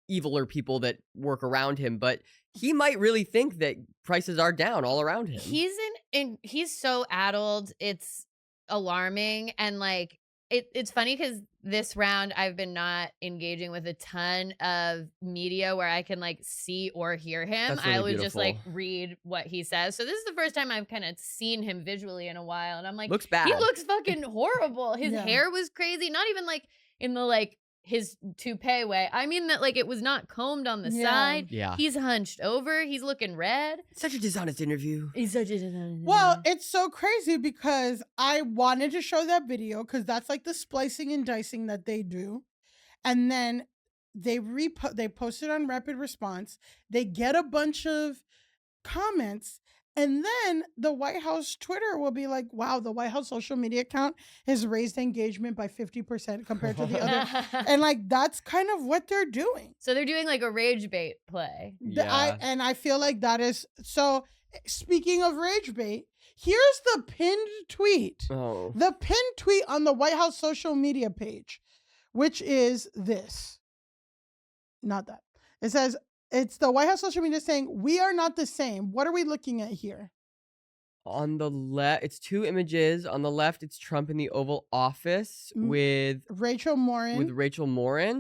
eviler people that work around him, but he might really think that prices are down all around him. He's so addled. It's alarming. And like, it's funny because this round I've been not engaging with a ton of media where I can like see or hear him. That's really I would just beautiful. like read what he says. So this is the first time I've kind of seen him visually in a while. And I'm like, Looks bad. He looks fucking horrible. His hair was crazy. Not even like in the like his toupee way. I mean that like it was not combed on the side. Yeah. He's hunched over. He's looking red. Such a dishonest interview. He's such a dishonest. Well, it's so crazy because I wanted to show that video because that's like the splicing and dicing that they do. And then they post it on rapid response. They get a bunch of comments. And then the White House Twitter will be like, wow, the White House social media account has raised engagement by 50% compared to the other. And like, that's kind of what they're doing. So they're doing like a rage bait play. I feel like that is, so speaking of rage bait, here's the pinned tweet. Oh. The pinned tweet on the White House social media page, which is this. Not that. It says, it's the White House social media saying, "We are not the same." What are we looking at here? On the left, it's two images. On the left, it's Trump in the Oval Office with Rachel Morin,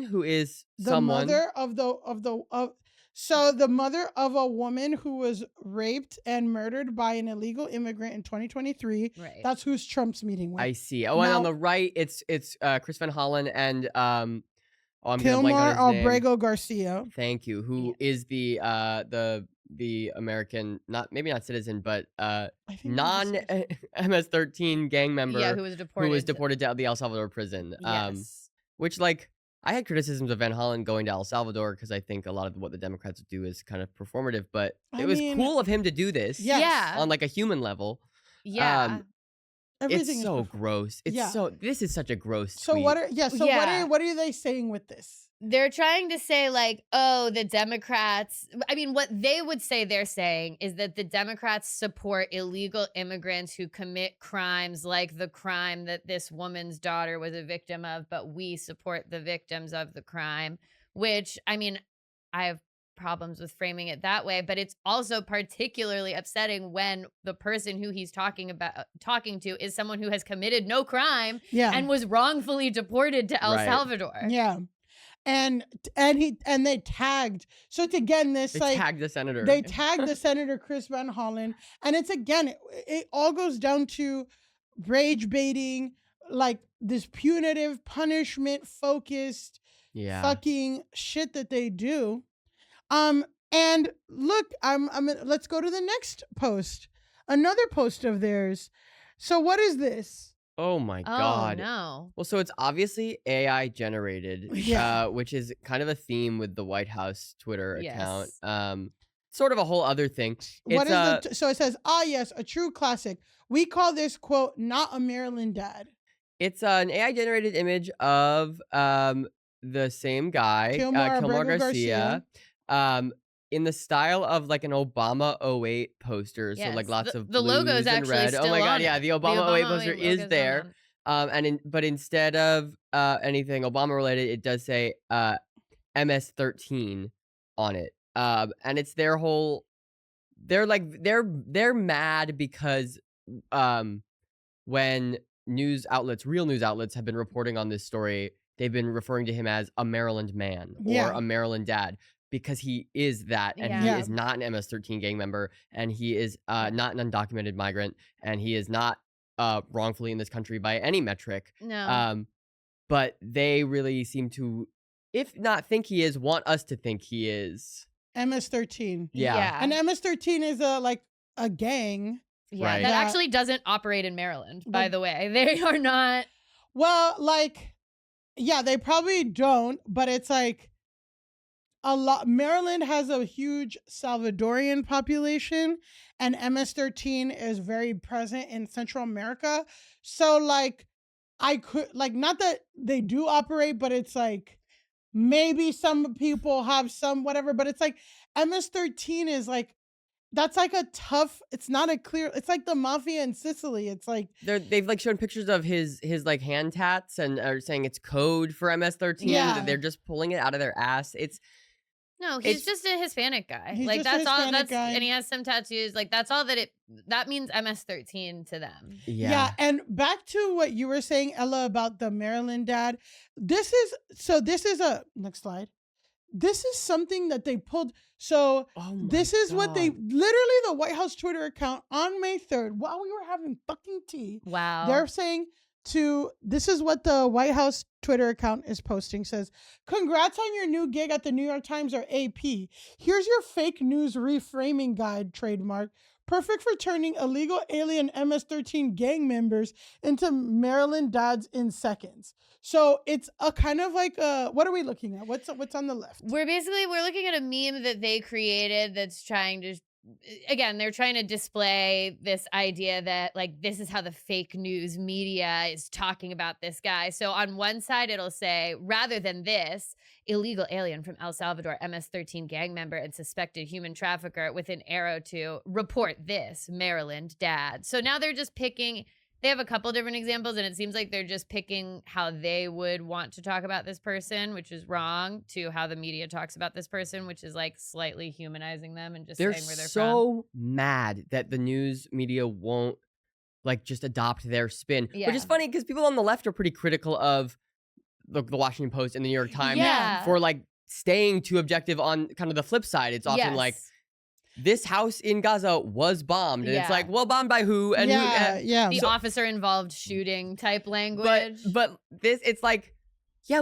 who is the mother the mother of a woman who was raped and murdered by an illegal immigrant in 2023. Right. That's who's Trump's meeting with. I see. Oh, and on the right, it's Chris Van Hollen and I'm Kilmore Abrego Garcia. Thank you. Who is the American, maybe not citizen, but non MS-13 gang member. Yeah, who was deported to the El Salvador prison. Yes. Which like I had criticisms of Van Hollen going to El Salvador because I think a lot of what the Democrats do is kind of performative, but it was cool of him to do this. Yes. Yeah. On like a human level. Yeah. Everything it's so gross. This is such a gross tweet. What are they saying with this? They're trying to say like, oh, the Democrats, I mean, what they would say they're saying is that the Democrats support illegal immigrants who commit crimes like the crime that this woman's daughter was a victim of, but we support the victims of the crime, which, I mean, I have problems with framing it that way, but it's also particularly upsetting when the person who he's talking to is someone who has committed no crime and was wrongfully deported to El Salvador. Yeah. and they tagged. So it's again this They like tagged the senator. They tagged the senator Chris Van Hollen, and it's again it all goes down to rage baiting, like this punitive punishment focused fucking shit that they do. And look, let's go to the next post. Another post of theirs. So what is this? Oh my God. Oh no. Well, so it's obviously AI generated, which is kind of a theme with the White House Twitter account. Sort of a whole other thing. What is so it says, yes, a true classic. We call this, quote, not a Maryland dad. It's an AI generated image of the same guy, Kilmore Garcia. In the style of like an Obama 08 poster. Yes. So like lots of the blues logo's and actually red. still Oh my God, on yeah. it. The Obama 08 poster is logo's there. But instead of anything Obama related, it does say MS-13 on it. And it's their whole, they're mad because when real news outlets have been reporting on this story, they've been referring to him as a Maryland man or a Maryland dad. Because he is that, and he is not an MS-13 gang member, and he is not an undocumented migrant, and he is not wrongfully in this country by any metric. No. But they really seem to, if not think he is, want us to think he is. MS-13. Yeah. And MS-13 is a gang. Yeah, right. that actually doesn't operate in Maryland, by the way. They are not. Well, they probably don't, but it's like, Maryland has a huge Salvadorian population, and MS-13 is very present in Central America. So I could not that they do operate, but it's like maybe some people have some whatever, but it's like MS-13 is like, that's like a tough, it's not a clear, it's like the mafia in Sicily. It's like they've like shown pictures of his like hand tats and are saying it's code for MS-13. Yeah. They're just pulling it out of their ass. No, he's just a Hispanic guy. He's Like just a that's all. Hispanic guy. And he has some tattoos. Like that's all that means MS-13 to them. Yeah. And back to what you were saying, Ella, about the Maryland dad. This is a next slide. This is something that they pulled. So this is what they literally, the White House Twitter account on May 3rd, while we were having fucking tea. Wow. They're saying this is what the White House Twitter account is posting. Says, congrats on your new gig at the New York Times or AP. Here's your fake news reframing guide, trademark. Perfect for turning illegal alien MS-13 gang members into Maryland dads in seconds. So it's a kind of like what are we looking at? What's on the left? We're looking at a meme that they created that's trying to, again, they're trying to display this idea that like this is how the fake news media is talking about this guy. So on one side it'll say, rather than this, illegal alien from El Salvador, MS-13 gang member and suspected human trafficker, with an arrow to report this, Maryland dad. So now they're just picking, they have a couple different examples, and it seems like they're just picking how they would want to talk about this person, which is wrong, to how the media talks about this person, which is like slightly humanizing them and just saying where they're from. They're so mad that the news media won't like just adopt their spin, which is funny because people on the left are pretty critical of the Washington Post and the New York Times for like staying too objective on kind of the flip side. It's often like, this house in Gaza was bombed. And it's like, well, bombed by who? And who? The officer involved shooting type language. But this, it's like,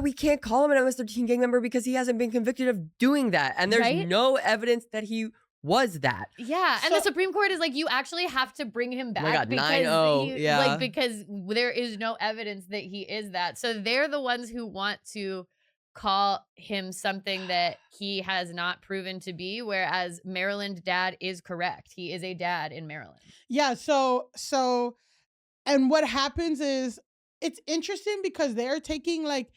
we can't call him an MS-13 gang member because he hasn't been convicted of doing that. And there's no evidence that he was that. Yeah, and the Supreme Court is like, you actually have to bring him back. Oh my God, because because there is no evidence that he is that. So they're the ones who want to call him something that he has not proven to be, whereas Maryland dad is correct. He is a dad in Maryland. Yeah, so and what happens is, it's interesting because they're taking like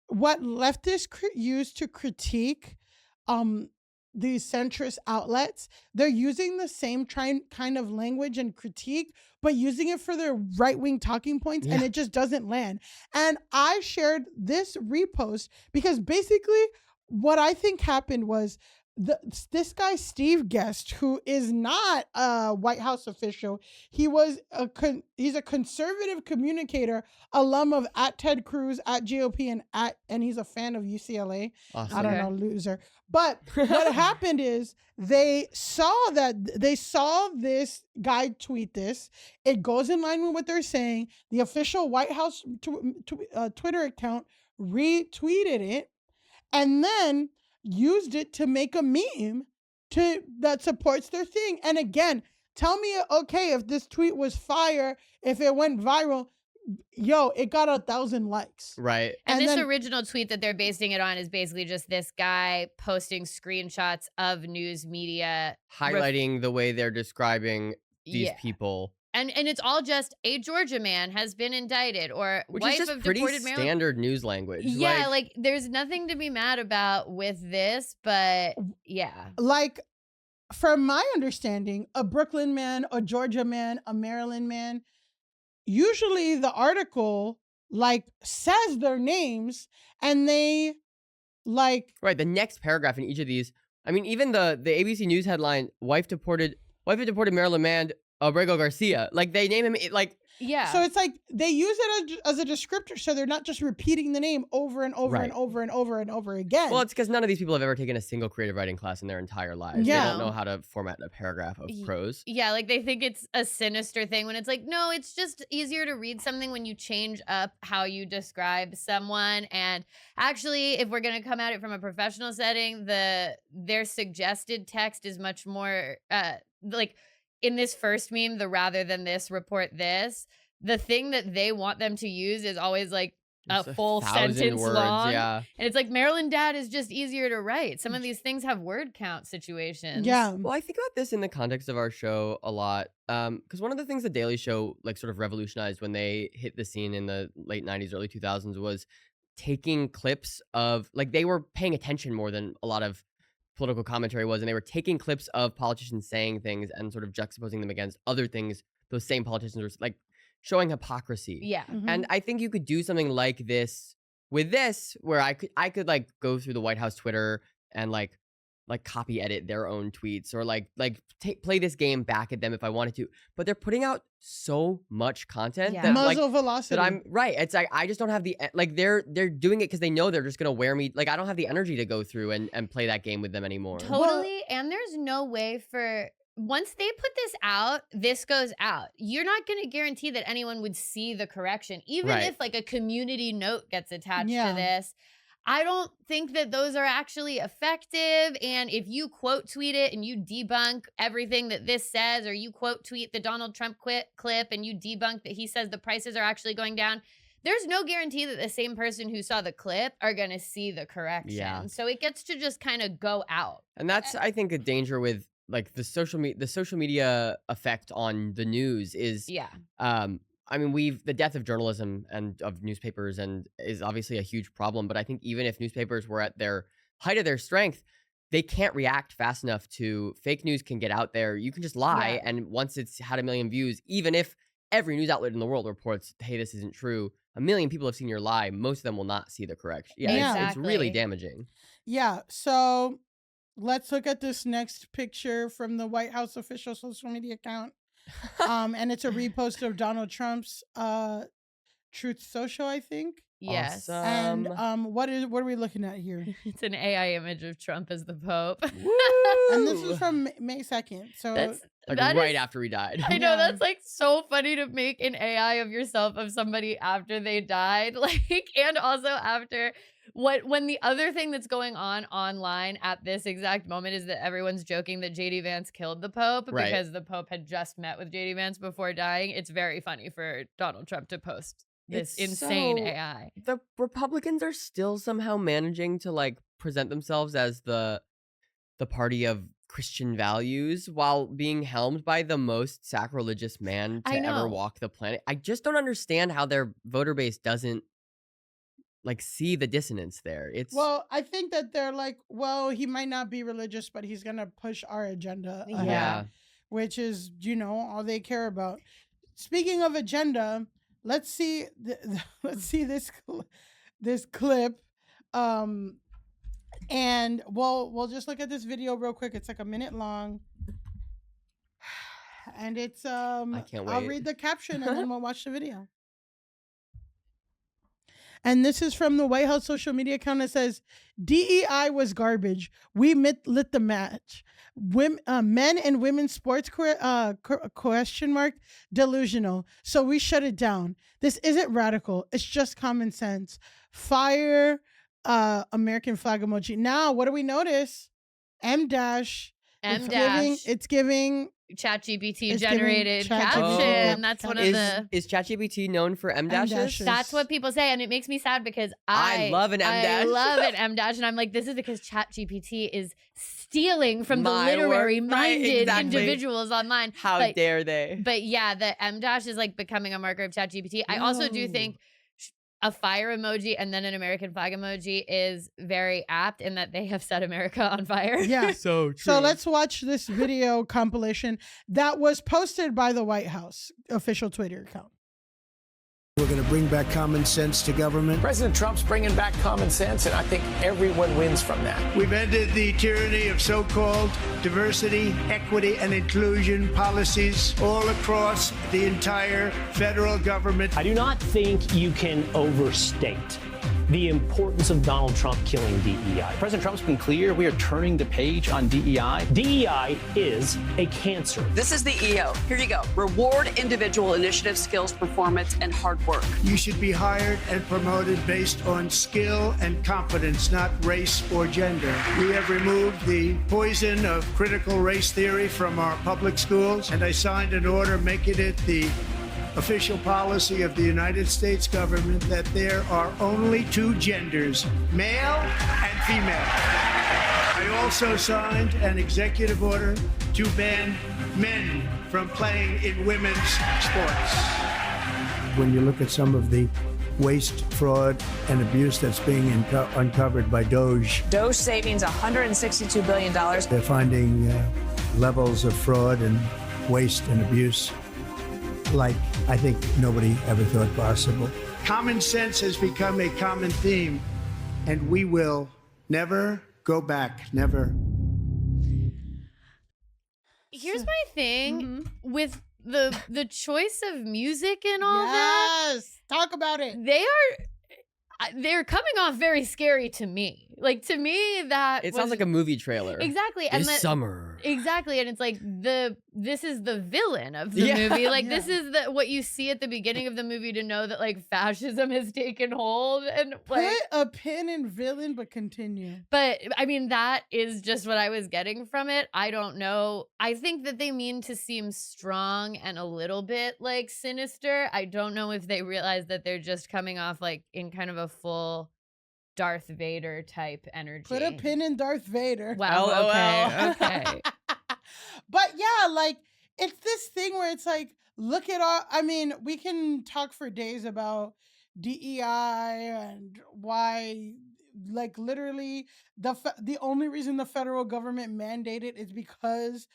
what leftists use to critique these centrist outlets. They're using the same kind of language and critique, but using it for their right-wing talking points, and it just doesn't land. And I shared this repost because basically what I think happened was this guy Steve Guest, who is not a White House official, he's a conservative communicator, alum of at Ted Cruz, at GOP, and he's a fan of UCLA. Awesome. I don't know, loser. But what happened is they saw this guy tweet this. It goes in line with what they're saying. The official White House Twitter account retweeted it, and then used it to make a meme that supports their thing. And again, tell me, okay, if this tweet was fire, if it went viral, it got 1,000 likes. Right. And this original tweet that they're basing it on is basically just this guy posting screenshots of news media. Highlighting the way they're describing these people. And it's all just a Georgia man has been indicted, or which wife is just of pretty deported standard news language. Yeah, like there's nothing to be mad about with this, but yeah. Like, from my understanding, a Brooklyn man, a Georgia man, a Maryland man, usually the article says their names, and they right, the next paragraph in each of these. I mean, even the ABC News headline, wife of deported Maryland man, Abrego Garcia, they name him yeah. So it's they use it as a descriptor, so they're not just repeating the name over and over and over and over and over again. Well, it's because none of these people have ever taken a single creative writing class in their entire lives. Yeah. They don't know how to format a paragraph of prose. Yeah, they think it's a sinister thing when it's no, it's just easier to read something when you change up how you describe someone. And actually, if we're going to come at it from a professional setting, their suggested text is much more in this first meme, the rather than this, report this, the thing that they want them to use is always a full sentence words, long. Yeah. And it's Maryland dad is just easier to write. Some of these things have word count situations. Yeah. Well, I think about this in the context of our show a lot. Because one of the things the Daily Show sort of revolutionized when they hit the scene in the late 90s, early 2000s was taking clips of, they were paying attention more than a lot of political commentary was, and they were taking clips of politicians saying things and sort of juxtaposing them against other things those same politicians were showing hypocrisy. Yeah. Mm-hmm. And I think you could do something like this with this, where I could go through the White House Twitter and copy edit their own tweets, or play this game back at them if I wanted to. But they're putting out so much content that muzzle velocity. That I'm right. It's I just don't have the they're doing it because they know they're just gonna wear me. I don't have the energy to go through and play that game with them anymore. Totally. And there's no way for, once they put this out, this goes out. You're not going to guarantee that anyone would see the correction, even if a community note gets attached to this. I don't think that those are actually effective. And if you quote tweet it and you debunk everything that this says, or you quote tweet the Donald Trump clip and you debunk that he says the prices are actually going down, there's no guarantee that the same person who saw the clip are going to see the correction. Yeah. So it gets to just kind of go out. And that's, I think, a danger with the social media effect on the news is, I mean, the death of journalism and of newspapers is obviously a huge problem. But I think even if newspapers were at their height of their strength, they can't react fast enough to fake news can get out there. You can just lie. Yeah. And once it's had 1 million views, even if every news outlet in the world reports, hey, this isn't true, 1 million people have seen your lie. Most of them will not see the correction. Yeah, it's really damaging. Yeah. So let's look at this next picture from the White House official social media account. And it's a repost of Donald Trump's Truth Social, I think. Yes. Awesome. And what are we looking at here? It's an AI image of Trump as the Pope. And this is from May 2nd. So that's right after he died. I know, that's so funny to make an AI of yourself of somebody after they died. And also after when the other thing that's going on online at this exact moment is that everyone's joking that JD Vance killed the Pope because the Pope had just met with JD Vance before dying. It's very funny for Donald Trump to post this insane AI. The Republicans are still somehow managing to present themselves as the party of Christian values while being helmed by the most sacrilegious man to ever walk the planet. I just don't understand how their voter base doesn't see the dissonance there. I think that they're he might not be religious, but he's gonna push our agenda ahead, which is all they care about. Speaking of agenda, let's see this clip. And we'll just look at this video real quick. It's like a minute long. And it's I can't wait. I'll read the caption and then we'll watch the video. And this is from the White House social media account that says, DEI was garbage. We lit the match. Men and women's sports question mark delusional. So we shut it down. This isn't radical. It's just common sense. Fire American flag emoji. Now, what do we notice? M dash. It's giving ChatGPT generated caption. That's one of the. Is ChatGPT known for M dashes? That's what people say, and it makes me sad because I love an M dash. I love an M dash, and I'm like, this is because ChatGPT is stealing from the literary-minded individuals online. How dare they? But yeah, the M dash is like becoming a marker of ChatGPT. I also do think a fire emoji and then an American flag emoji is very apt in that they have set America on fire. Yeah. So true. So let's watch this video compilation that was posted by the White House official Twitter account. We're going to bring back common sense to government. President Trump's bringing back common sense, and I think everyone wins from that. We've ended the tyranny of so-called diversity, equity, and inclusion policies all across the entire federal government. I do not think you can overstate the importance of Donald Trump killing DEI. President Trump's been clear. We are turning the page on DEI. DEI is a cancer. This is the EO. Here you go. Reward individual initiative, skills, performance, and hard work. You should be hired and promoted based on skill and competence, not race or gender. We have removed the poison of critical race theory from our public schools, and I signed an order making it the official policy of the United States government that there are only two genders, male and female. I also signed an executive order to ban men from playing in women's sports. When you look at some of the waste, fraud, and abuse that's being uncovered by Doge. Doge savings $162 billion. They're finding levels of fraud and waste and abuse like I think nobody ever thought possible. Common sense has become a common theme, and we will never go back, never. Here's my thing with the choice of music and all that. Yes, talk about it. They're coming off very scary to me. Like, to me, it sounds like a movie trailer. Exactly. This summer. Exactly. And it's like this is the villain of the movie. Like, this is what you see at the beginning of the movie to know that, like, fascism has taken hold. And like, put a pin in villain, but continue. But I mean, that is just what I was getting from it. I don't know. I think that they mean to seem strong and a little bit like sinister. I don't know if they realize that they're just coming off like in kind of a full Darth Vader type energy. Put a pin in Darth Vader. Wow. Okay. But yeah, like it's this thing where it's like, look at all. I mean, we can talk for days about DEI and why, like, literally the only reason the federal government mandated is because,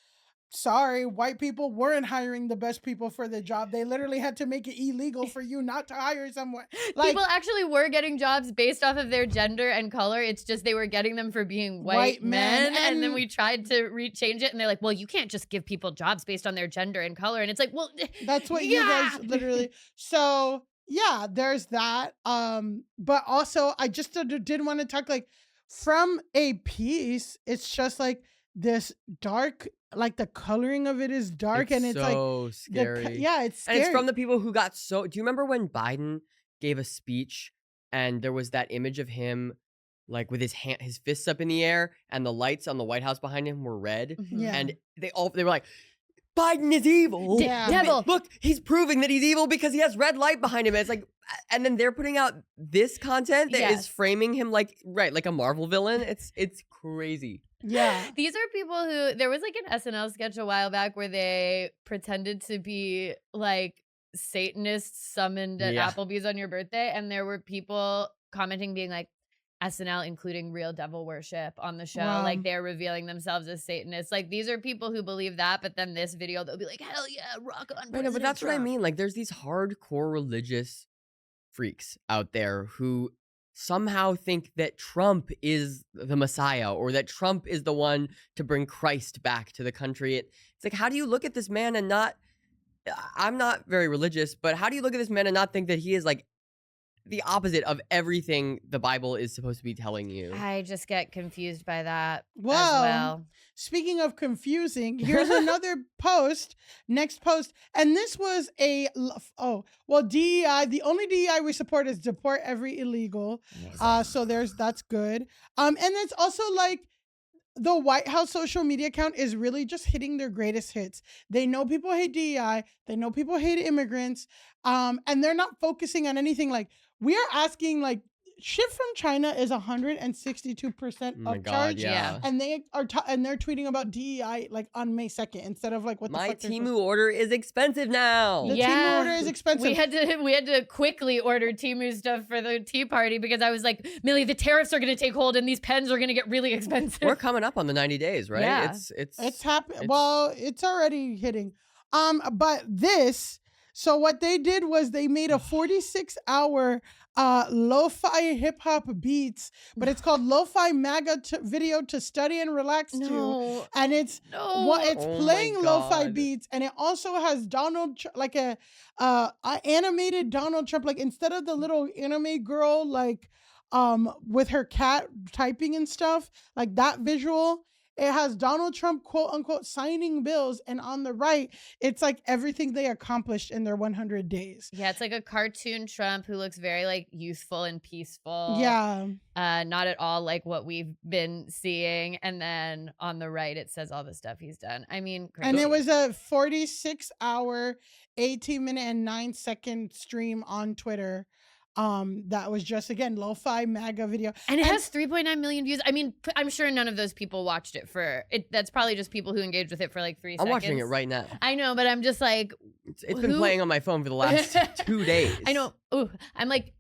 sorry, white people weren't hiring the best people for the job. They literally had to make it illegal for you not to hire someone. Like, people actually were getting jobs based off of their gender and color. It's just they were getting them for being white men. And then we tried to change it. And they're like, well, you can't just give people jobs based on their gender and color. And it's like, well, that's what you guys literally. So yeah, there's that. But also I just did want to talk, like, from a piece, it's just like this dark, like the coloring of it is dark, and it's so like scary. It's scary. And it's from the people who got so. Do you remember when Biden gave a speech and there was that image of him, like with his fists up in the air, and the lights on the White House behind him were red, and they were like, Biden is evil. Devil. Look, he's proving that he's evil because he has red light behind him. And it's like, and then they're putting out this content that is framing him like a Marvel villain. It's crazy. Yeah. These are people who, there was like an SNL sketch a while back where they pretended to be like Satanists summoned at Applebee's on your birthday. And there were people commenting being like, SNL including real devil worship on the show. Wow. Like they're revealing themselves as Satanists. Like these are people who believe that, but then this video, they'll be like, hell yeah, rock on. Right, no, but that's Trump. what I mean. Like there's these hardcore religious freaks out there who somehow think that Trump is the Messiah or that Trump is the one to bring Christ back to the country. It's like, how do you look at this man and not, I'm not very religious, but how do you look at this man and not think that he is like the opposite of everything the Bible is supposed to be telling you? I just get confused by that as Well, well. speaking of confusing, here's another post, next post. And this was DEI, the only DEI we support is deport every illegal. So that's good. And it's also like, the White House social media account is really just hitting their greatest hits. They know people hate DEI. They know people hate immigrants. And they're not focusing on anything like, we are asking like, ship from China is 162% upcharge. Yeah. And they are and they're tweeting about DEI like on May 2nd instead of like what My the fuck Temu order is expensive now. The Temu order is expensive. We had to quickly order Temu stuff for the tea party because I was like, Millie, the tariffs are going to take hold and these pens are going to get really expensive. We're coming up on the 90 days, right? Yeah. It's happening. Well, it's already hitting. But so what they did was they made a 46-hour lo-fi hip-hop beats, but it's called Lo-Fi MAGA video to study and relax to. And it's playing lo-fi beats, and it also has like a animated Donald Trump, like instead of the little anime girl like with her cat typing and stuff, like that visual. It has Donald Trump, quote unquote, signing bills. And on the right, it's like everything they accomplished in their 100 days. Yeah, it's like a cartoon Trump who looks very like youthful and peaceful. Yeah. Not at all like what we've been seeing. And then on the right, it says all the stuff he's done. I mean, crazy. And it was a 46-hour, 18-minute and 9-second stream on Twitter. That was just, again, lo-fi MAGA video. And it has 3.9 million views. I mean, I'm sure none of those people watched it for it. That's probably just people who engaged with it for like 3 seconds. I'm watching it right now. I know, but I'm just like, it's been playing on my phone for the last 2 days. I know. Ooh, I'm like,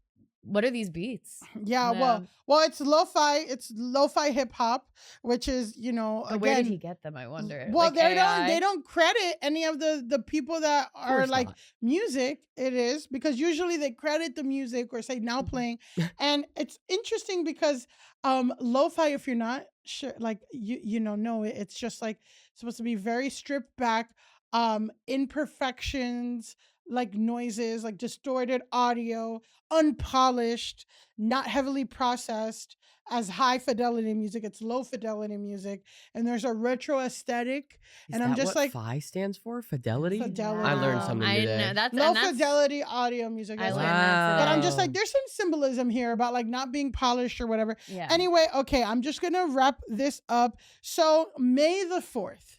what are these beats? Yeah, well, it's lo-fi. It's lo-fi hip hop, which is, again, where did he get them? I wonder. Well, like they don't credit any of the people that are like music. It is because usually they credit the music or say now playing, and it's interesting because lo-fi, if you're not sure, like it's just like supposed to be very stripped back, imperfections, like noises, like distorted audio, unpolished, not heavily processed as high fidelity music. It's low fidelity music, and there's a retro aesthetic. Is and I'm just what like, FI stands for? Fidelity? Fidelity. I learned something today. I know that's low fidelity audio music. I But learned that today. I'm just like, there's some symbolism here about like not being polished or whatever. Yeah. Anyway, okay, I'm just gonna wrap this up. So May the 4th.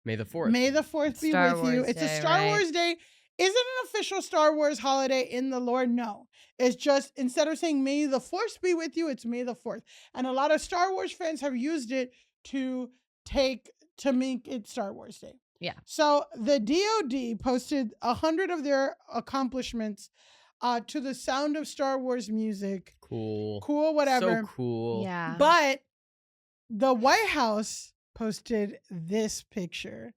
May the 4th. May the 4th be Star with you. Wars It's a Day, Star right? Wars Day. Is it an official Star Wars holiday in the Lord? No. It's just, instead of saying May the 4th be with you, it's May the 4th. And a lot of Star Wars fans have used it to make it Star Wars Day. Yeah. So the DoD posted 100 of their accomplishments to the sound of Star Wars music. Cool. Cool, whatever. So cool. Yeah. But the White House posted this picture,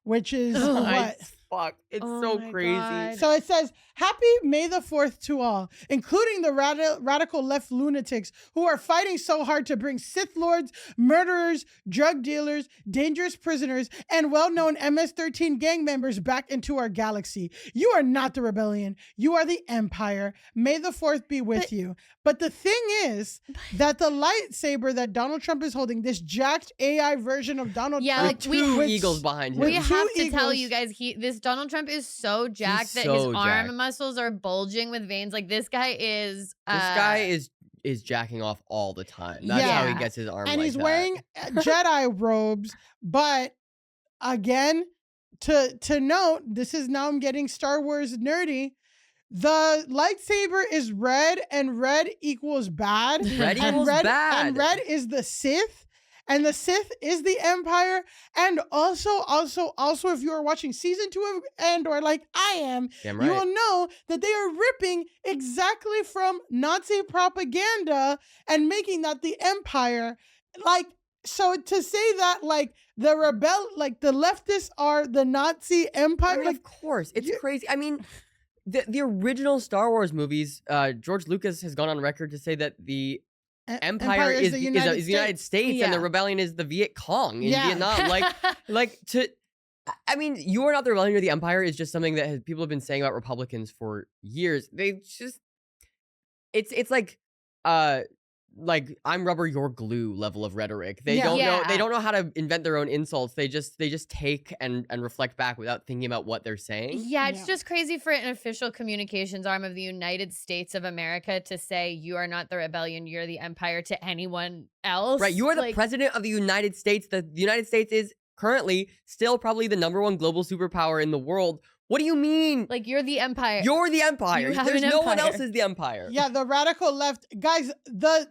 which is what? Fuck. It's Oh so my crazy. God. So it says, happy May the 4th to all, including the radical left lunatics who are fighting so hard to bring Sith Lords, murderers, drug dealers, dangerous prisoners, and well-known MS-13 gang members back into our galaxy. You are not the rebellion. You are the empire. May the 4th be with you. But the thing is that the lightsaber that Donald Trump is holding, this jacked AI version of Donald Yeah, Trump. like Two eagles behind him. We have to two tell eagles. you guys, this Donald Trump is so jacked that so his arm jacked. muscles are bulging with veins. Like this guy is. This guy is jacking off all the time. That's how he gets his arm and like he's that. wearing Jedi robes. But again, to note, this is now I'm getting Star Wars nerdy. The lightsaber is red, and red equals bad. Red equals bad. And red is the Sith. And the Sith is the Empire. And also, if you are watching season 2 of Andor, like I am, Damn you right. will know that they are ripping exactly from Nazi propaganda and making that the Empire. Like, so to say that, like, the leftists are the Nazi Empire, I mean, like, of course. It's crazy. I mean, the original Star Wars movies, George Lucas has gone on record to say that the Empire is the United States and the rebellion is the Viet Cong in Vietnam. I mean, you are not the rebellion, you're the Empire is just something that people have been saying about Republicans for years. They just, it's like I'm rubber, you're glue level of rhetoric. They don't know. They don't know how to invent their own insults. They just take and reflect back without thinking about what they're saying. Yeah, it's just crazy for an official communications arm of the United States of America to say you are not the rebellion, you're the Empire to anyone else. Right, you are the president of the United States. The United States is currently still probably the #1 global superpower in the world. What do you mean? Like, you're the Empire. You're the Empire. There's no one else is the Empire. Yeah, the radical left. Guys, the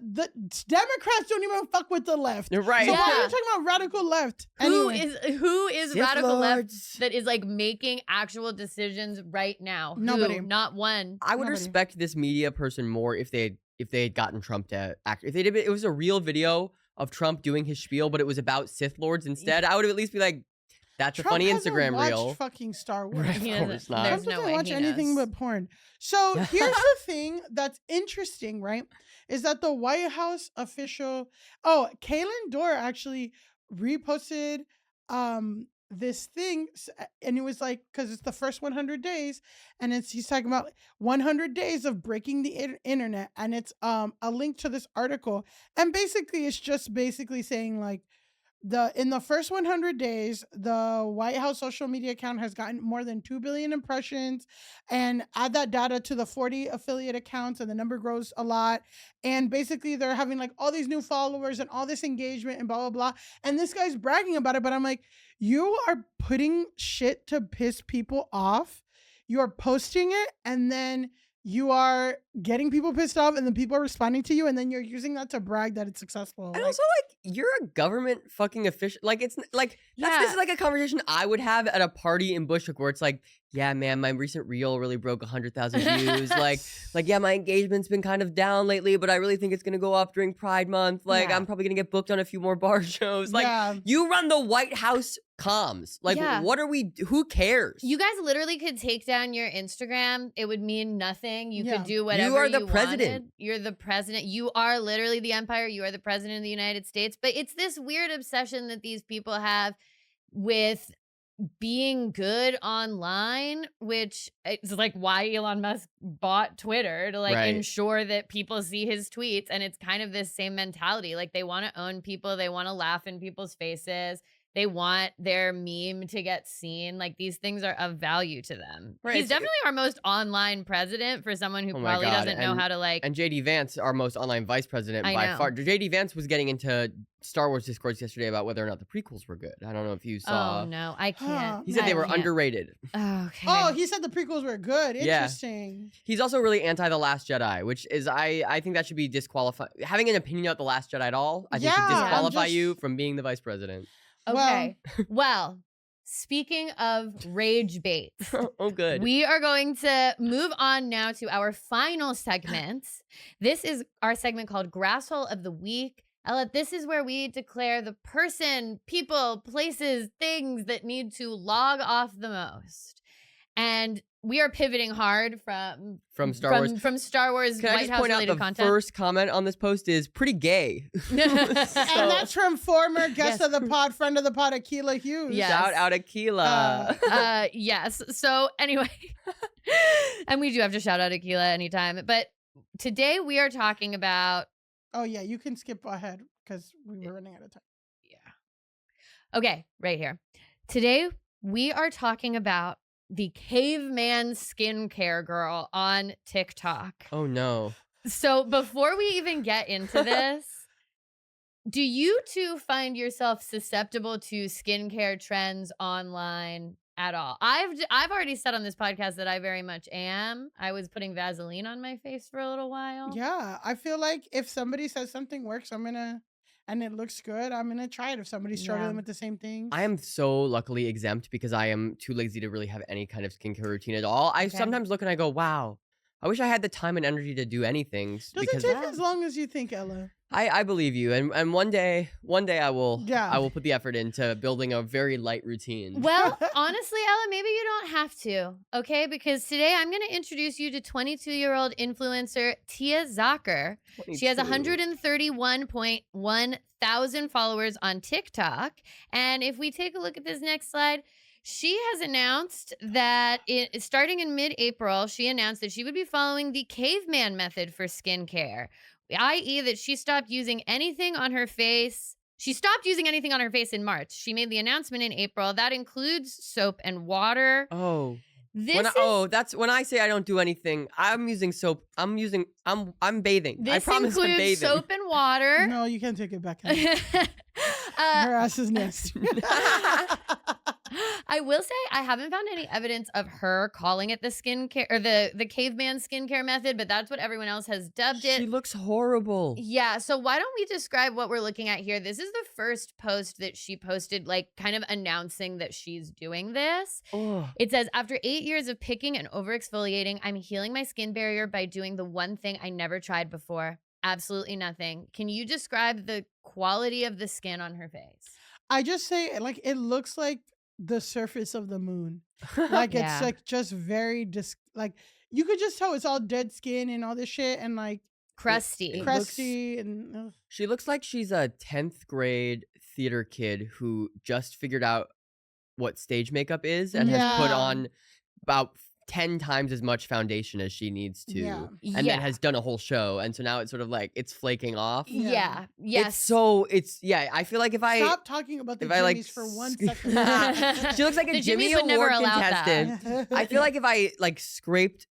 Democrats don't even fuck with the left. Right. So why are you talking about radical left? Who is radical left that is like making actual decisions right now? Nobody. Who? Not one. I would respect this media person more if they had gotten Trump to act. If it was a real video of Trump doing his spiel, but it was about Sith Lords instead, I would at least be like, that's Trump a funny hasn't Instagram watched reel. Fucking Star Wars. Right, of course not. Trump doesn't watch anything but porn. So here's the thing that's interesting, right? Is that the White House official, Kaylin Dorr actually reposted this thing, and it was like, because it's the first 100 days, and he's talking about 100 days of breaking the internet, and it's a link to this article, and basically it's just saying like, in the first 100 days, the White House social media account has gotten more than 2 billion impressions, and add that data to the 40 affiliate accounts and the number grows a lot. And basically they're having like all these new followers and all this engagement and blah, blah, blah. And this guy's bragging about it, but I'm like, you are putting shit to piss people off. You are posting it and then you are getting people pissed off and then people are responding to you and then you're using that to brag that it's successful. And also, like, you're a government fucking official. Like, it's like, this is like a conversation I would have at a party in Bushwick where it's like, yeah, man, my recent reel really broke 100,000 views. like, yeah, my engagement's been kind of down lately, but I really think it's going to go up during Pride Month. Like, I'm probably going to get booked on a few more bar shows. Like, you run the White House comms. Like, what are we, who cares? You guys literally could take down your Instagram. It would mean nothing. You could do whatever you are the you president. Wanted. You're the president. You are literally the Empire. You are the president of the United States. But it's this weird obsession that these people have with being good online, which is like why Elon Musk bought Twitter, to like ensure that people see his tweets. And it's kind of this same mentality. Like, they want to own people. They want to laugh in people's faces. They want their meme to get seen. Like, these things are of value to them. Right. He's definitely our most online president for someone who probably doesn't know how to like. And JD Vance, our most online vice president by far. JD Vance was getting into Star Wars discourse yesterday about whether or not the prequels were good. I don't know if you saw. Oh no, I can't. He said they were underrated. Okay. Oh, he said the prequels were good. Interesting. He's also really anti The Last Jedi, which is I think that should be disqualified. Having an opinion about The Last Jedi at all, I think should disqualify you from being the vice president. Okay. Well, speaking of rage bait. Oh, good. We are going to move on now to our final segment. This is our segment called Grasshole of the Week. Ella, this is where we declare the person, people, places, things that need to log off the most. And we are pivoting hard from Star Wars. From Star Wars Can White House related content. The first comment on this post is pretty gay. And that's from former guest of the pod, friend of the pod, Akilah Hughes. Yes. Shout out Akilah. Yes. So anyway, and we do have to shout out Akilah anytime. But today we are talking about. Oh yeah, you can skip ahead because we were running out of time. Yeah. Okay, right here. Today we are talking about the Caveman skincare girl on TikTok. Oh no. So before we even get into this, do you two find yourself susceptible to skincare trends online at all? I've already said on this podcast that I very much am. I was putting Vaseline on my face for a little while. Yeah, I feel like if somebody says something works, and it looks good, I'm gonna try it if somebody's struggling with the same thing. I am so luckily exempt because I am too lazy to really have any kind of skincare routine at all. I sometimes look and I go, wow, I wish I had the time and energy to do anything. Does it take as long as you think, Ella? I believe you, and one day I will Yeah. I will put the effort into building a very light routine. Well, honestly, Ella, maybe you don't have to, okay? Because today I'm going to introduce you to 22-year-old influencer Tia Zucker. She has 131.1 thousand followers on TikTok. And if we take a look at this next slide, she has announced that starting in mid-April, she announced that she would be following the Caveman method for skincare, i.e. that she stopped using anything on her face. She stopped using anything on her face in March. She made the announcement in April. That includes soap and water. Oh. This that's when I say I don't do anything. I'm using soap. I'm bathing. This I promise I'm includes bathing. soap and water. No, you can't take it back. Her ass is nasty. I will say I haven't found any evidence of her calling it the skincare or the caveman skincare method, but that's what everyone else has dubbed it. She looks horrible. Yeah, so why don't we describe what we're looking at here? This is the first post that she posted, like kind of announcing that she's doing this. Oh. It says, after 8 years of picking and over exfoliating, I'm healing my skin barrier by doing the one thing I never tried before. Absolutely nothing. Can you describe the quality of the skin on her face? I just say, like, it looks like the surface of the moon. Like, Yeah. it's like just very, like, you could just tell it's all dead skin and all this shit and like Crusty. and She looks like she's a 10th grade theater kid who just figured out what stage makeup is and has put Yeah. on about 10 times as much foundation as she needs to. Yeah. And then has done a whole show. And so now it's sort of like it's flaking off. Yeah. Yes. I feel like if I stop talking about the if I, like, Jimmys for 1 second. she looks like a The Jimmy Jimmys would never Award allow that. contestant. I feel like if I like scraped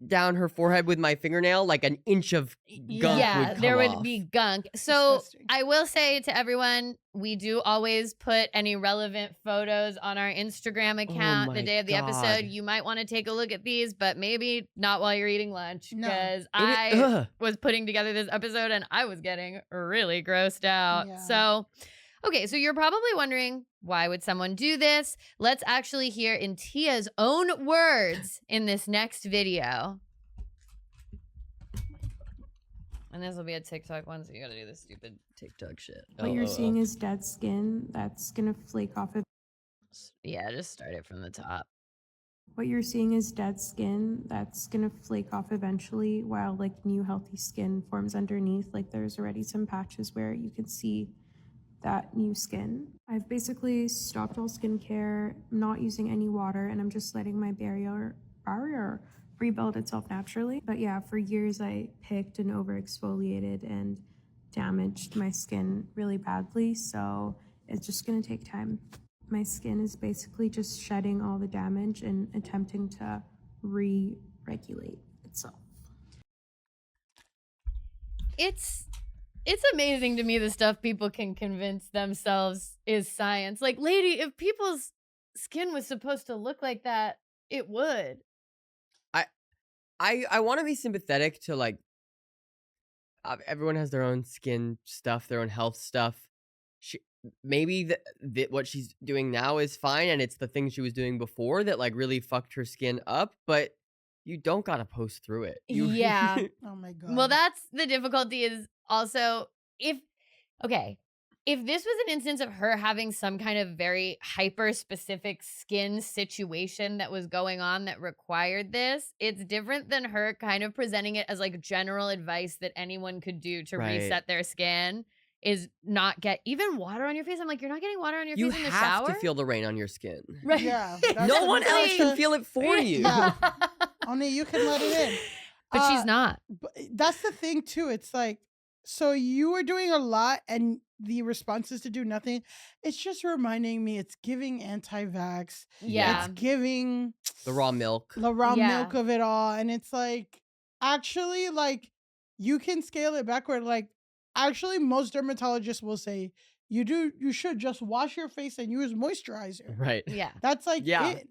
down her forehead with my fingernail, like an inch of gunk would come there would off. be gunk. So Disgusting. I will say to everyone, we do always put any relevant photos on our Instagram account the my day of the God. episode. You might want to take a look at these, but maybe not while you're eating lunch, No. because Ugh. was putting together this episode and I was getting really grossed out. Yeah. So, okay, so you're probably wondering, why would someone do this? Let's actually hear in Tia's own words in this next video. And this will be a TikTok one, so you gotta do this stupid TikTok shit. What you're seeing is dead skin that's gonna flake off. Yeah, just start it from the top. What you're seeing is dead skin that's gonna flake off eventually, while like new healthy skin forms underneath. Like there's already some patches where you can see that new skin. I've basically stopped all skincare, not using any water, and I'm just letting my barrier rebuild itself naturally. But yeah, for years I picked and over exfoliated and damaged my skin really badly, so it's just gonna take time. My skin is basically just shedding all the damage and attempting to re-regulate itself. It's amazing to me the stuff people can convince themselves is science. Like, lady, if people's skin was supposed to look like that, it would. I want to be sympathetic to like everyone has their own skin stuff, their own health stuff. Maybe what she's doing now is fine, and it's the things she was doing before that like really fucked her skin up. But you don't gotta post through it. Yeah. Oh my God. Well, that's the difficulty is also if this was an instance of her having some kind of very hyper specific skin situation that was going on that required this, it's different than her kind of presenting it as like general advice that anyone could do to reset their skin is not get even water on your face. I'm like, you're not getting water on your face in the shower? You have to feel the rain on your skin. Right. Yeah. No one else can feel it for you. Yeah. Only you can let it in. But she's not. But that's the thing too. It's like, so you were doing a lot and the response is to do nothing. It's just reminding me it's giving anti-vax. Yeah. It's giving The raw milk. the raw milk of it all. And it's like, actually, like, you can scale it backward. Like, actually, most dermatologists will say you should just wash your face and use moisturizer. Right. Yeah. That's like it.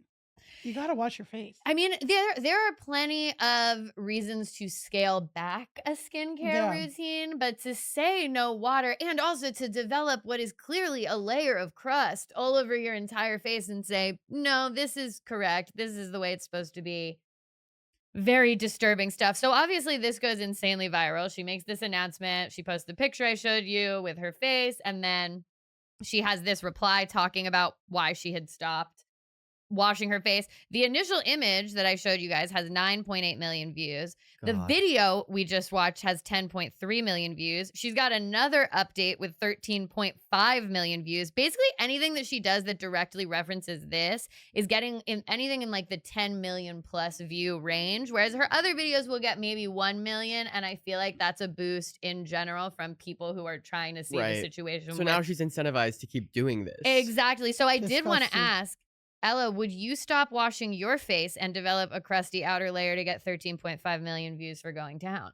You gotta wash your face. I mean, there are plenty of reasons to scale back a skincare routine, but to say no water and also to develop what is clearly a layer of crust all over your entire face and say, no, this is correct. This is the way it's supposed to be. Very disturbing stuff. So obviously this goes insanely viral. She makes this announcement. She posts the picture I showed you with her face. And then she has this reply talking about why she had stopped washing her face. The initial image that I showed you guys has 9.8 million views. God. The video we just watched has 10.3 million views. She's got another update with 13.5 million views. Basically, anything that she does that directly references this is getting anything in like the 10 million plus view range, whereas her other videos will get maybe 1 million. And I feel like that's a boost in general from people who are trying to see the situation. So now she's incentivized to keep doing this. Exactly. So I did want to ask, Ella, would you stop washing your face and develop a crusty outer layer to get 13.5 million views for going down?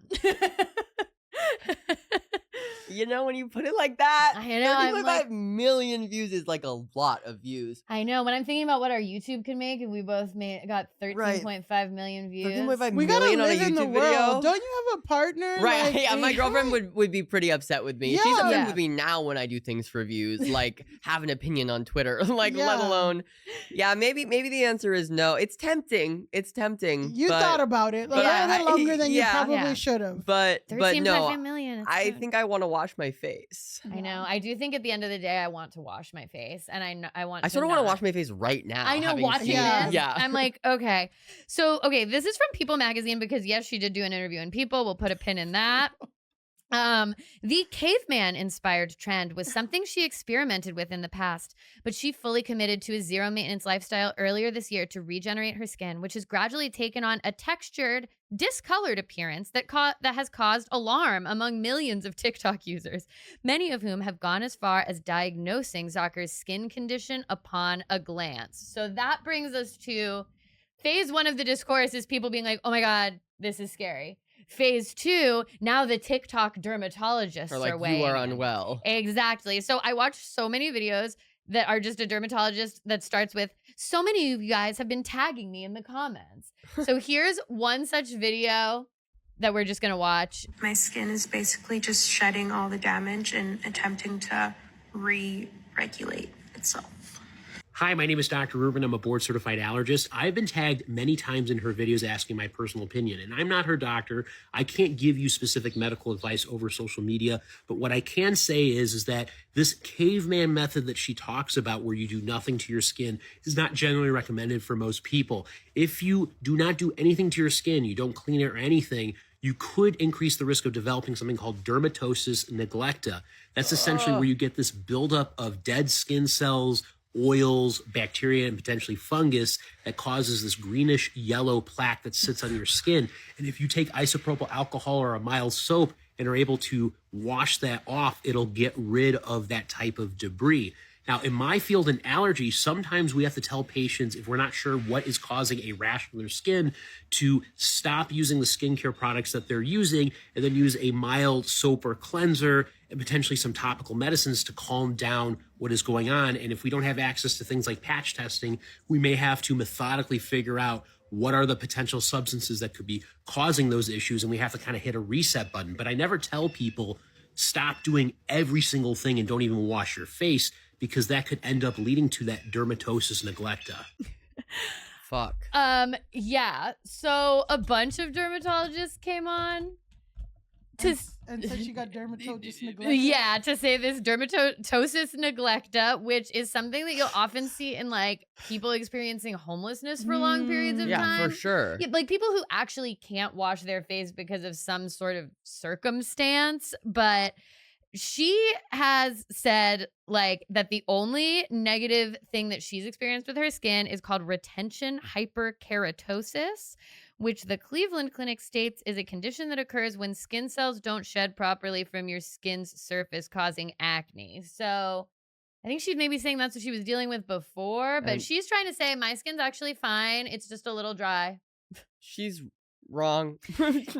You know, when you put it like that, I know. 35 million views is like a lot of views. I know. When I'm thinking about what our YouTube can make, and we both got 13.5 million views. 13.5 we gotta million on a live in the YouTube video. world. Don't you have a partner? Right. Like, Yeah, my girlfriend would be pretty upset with me. Yeah. She's upset Yeah. with me now when I do things for views, like have an opinion on Twitter, like let alone. Yeah, maybe the answer is no. It's tempting. It's tempting. You thought about it a little longer than you probably should have. But no, million, I think I want to wash my face. I know. I do think at the end of the day, I want to wash my face, and I want. I sort of want to wash my face right now. I know. having Watching seen this, it. Yeah. I'm like, okay. So, this is from People Magazine because yes, she did do an interview in People. We'll put a pin in that. The Caveman inspired trend was something she experimented with in the past, but she fully committed to a zero maintenance lifestyle earlier this year to regenerate her skin, which has gradually taken on a textured, discolored appearance that has caused alarm among millions of TikTok users, many of whom have gone as far as diagnosing Zucker's skin condition upon a glance. So that brings us to phase 1 of the discourse is people being like, oh my God, this is scary. Phase 2, now the TikTok dermatologists Or like, are weighing you are in. unwell. Exactly. So I watched so many videos that are just a dermatologist that starts with, so many of you guys have been tagging me in the comments. So here's one such video that we're just going to watch. My skin is basically just shedding all the damage and attempting to re-regulate itself. Hi, my name is Dr. Rubin. I'm a board-certified allergist. I've been tagged many times in her videos asking my personal opinion, and I'm not her doctor. I can't give you specific medical advice over social media, but what I can say is that this caveman method that she talks about where you do nothing to your skin is not generally recommended for most people. If you do not do anything to your skin, you don't clean it or anything, you could increase the risk of developing something called dermatosis neglecta. That's essentially where you get this buildup of dead skin cells, oils, bacteria, and potentially fungus that causes this greenish yellow plaque that sits on your skin. And if you take isopropyl alcohol or a mild soap and are able to wash that off, it'll get rid of that type of debris. Now, in my field in allergy, sometimes we have to tell patients, if we're not sure what is causing a rash on their skin, to stop using the skincare products that they're using and then use a mild soap or cleanser and potentially some topical medicines to calm down what is going on. And if we don't have access to things like patch testing, we may have to methodically figure out what are the potential substances that could be causing those issues, and we have to kind of hit a reset button. But I never tell people, stop doing every single thing and don't even wash your face, because that could end up leading to that dermatosis neglecta. Fuck. Yeah. So a bunch of dermatologists came on and said she got dermatosis neglecta. Yeah, to say this dermatosis neglecta, which is something that you'll often see in like people experiencing homelessness for long periods of time. Yeah, for sure. Yeah, like people who actually can't wash their face because of some sort of circumstance, but she has said like that the only negative thing that she's experienced with her skin is called retention hyperkeratosis, which the Cleveland Clinic states is a condition that occurs when skin cells don't shed properly from your skin's surface, causing acne. So I think she's maybe saying that's what she was dealing with before, but she's trying to say my skin's actually fine. It's just a little dry. She's wrong.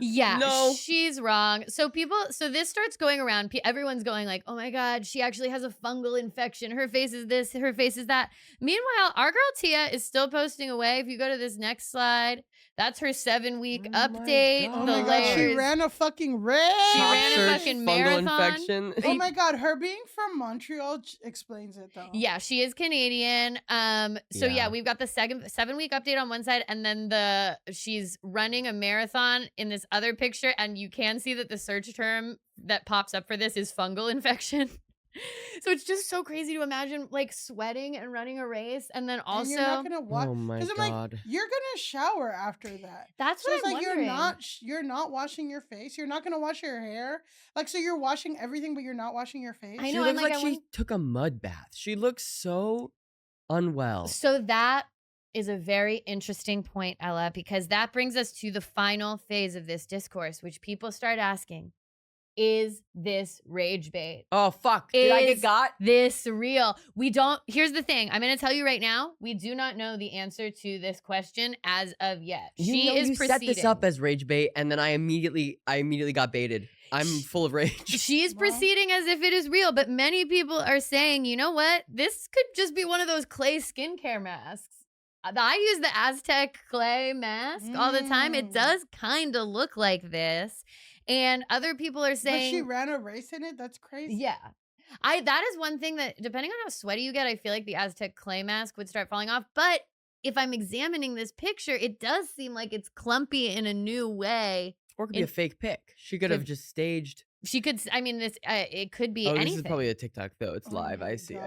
Yeah, No. she's wrong. So this starts going around. Everyone's going like, oh my God, she actually has a fungal infection. Her face is this, her face is that. Meanwhile, our girl Tia is still posting away. If you go to this next slide, that's her 7-week update. Oh my God, she ran a fucking race. She ran a fucking marathon. Infection. Oh my God, her being from Montreal explains it though. Yeah, she is Canadian. So yeah, we've got the 7-week update on one side, and then she's running a marathon in this other picture, and you can see that the search term that pops up for this is fungal infection. So it's just so crazy to imagine like sweating and running a race, and then also and you're not gonna watch. Oh my God. Like, you're gonna shower after that. That's so what it's I'm like wondering. you're not washing your face. You're not gonna wash your hair. Like, so you're washing everything, but you're not washing your face. I know. She looks like she took a mud bath. She looks so unwell. So that is a very interesting point, Ella, because that brings us to the final phase of this discourse, which people start asking. Is this rage bait? Oh, fuck. Did I get got? This real? Here's the thing. I'm going to tell you right now, we do not know the answer to this question as of yet. You set this up as rage bait, and then I immediately got baited. I'm full of rage. She's proceeding as if it is real, but many people are saying, you know what? This could just be one of those clay skincare masks. I use the Aztec clay mask all the time. It does kind of look like this. And other people are saying... But she ran a race in it? That's crazy. Yeah. That is one thing that, depending on how sweaty you get, I feel like the Aztec clay mask would start falling off. But if I'm examining this picture, it does seem like it's clumpy in a new way. Or it could be a fake pic. She could have just staged... She could, I mean, it could be anything. This is probably a TikTok though. It's live. I see.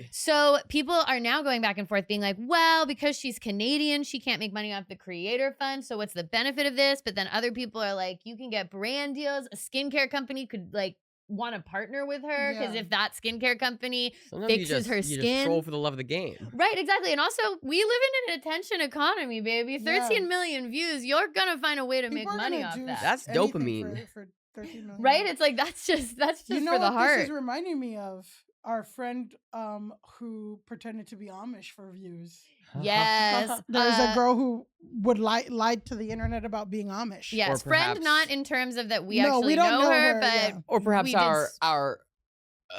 So people are now going back and forth being like, well, because she's Canadian, she can't make money off the creator fund. So what's the benefit of this? But then other people are like, you can get brand deals. A skincare company could like want to partner with her because if that skincare company fixes her skin. You just troll for the love of the game. Right, exactly. And also, we live in an attention economy, baby. 13 million views. You're going to find a way to make money off that. That's dopamine. For 13 million. Right? It's like, that's just you know for the what heart. This is reminding me of our friend who pretended to be Amish for views. Yes. There's a girl who would lie to the internet about being Amish. Yes, friend not in terms of that we actually know her, but or perhaps our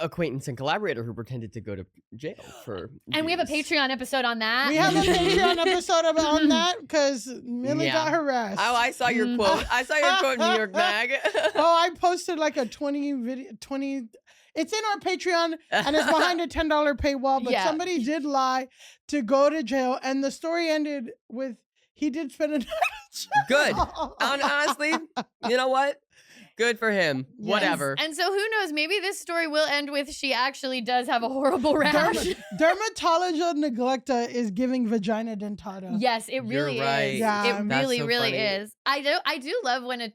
acquaintance and collaborator who pretended to go to jail for and we have a Patreon episode on that. We have a Patreon episode on that because Millie got harassed. Oh, I saw your quote. I saw your quote in New York Mag. Oh, I posted like a 20. It's in our Patreon and it's behind a $10 paywall, but somebody did lie to go to jail, and the story ended with he did spend a night in jail. Good. Honestly, you know what? Good for him. Yes. Whatever. And so who knows? Maybe this story will end with she actually does have a horrible rash. Dermatologists neglecta is giving vagina dentata. Yes, it really You're right. is. Yeah. It really, really is. I do love when it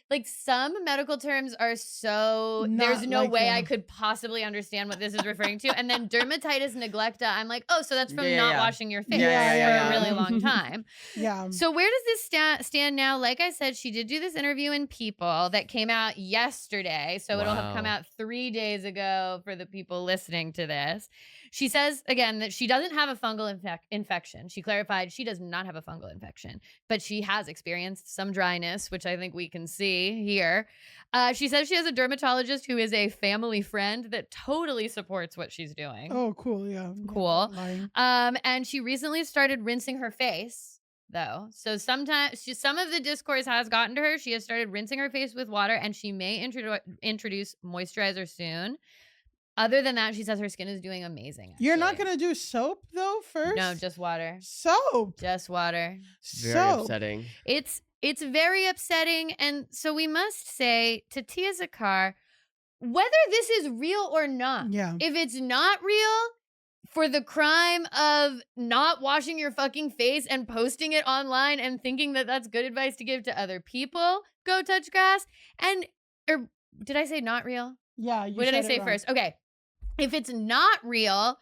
like some medical terms are so there's no way I could possibly understand what this is referring to. And then dermatitis neglecta, I'm like, oh, so that's from not washing your face for a really long time. Yeah. So where does this stand now? Like I said, she did do this interview in People that came out yesterday. So it'll have come out 3 days ago for the people listening to this. She says, again, that she doesn't have a fungal infection. She clarified she does not have a fungal infection, but she has experienced some dryness, which I think we can see here. She says she has a dermatologist who is a family friend that totally supports what she's doing. Oh, cool. Yeah. Cool. And she recently started rinsing her face, though. So sometimes some of the discourse has gotten to her. She has started rinsing her face with water, and she may introduce moisturizer soon. Other than that, she says her skin is doing amazing. Actually. You're not going to do soap, though, first? No, just water. Soap? Just water. Very upsetting. It's very upsetting. And so we must say to Tia Zakar, whether this is real or not, if it's not real, for the crime of not washing your fucking face and posting it online and thinking that that's good advice to give to other people, go touch grass. Or did I say not real? Yeah. What did I say first? Okay. If it's not real,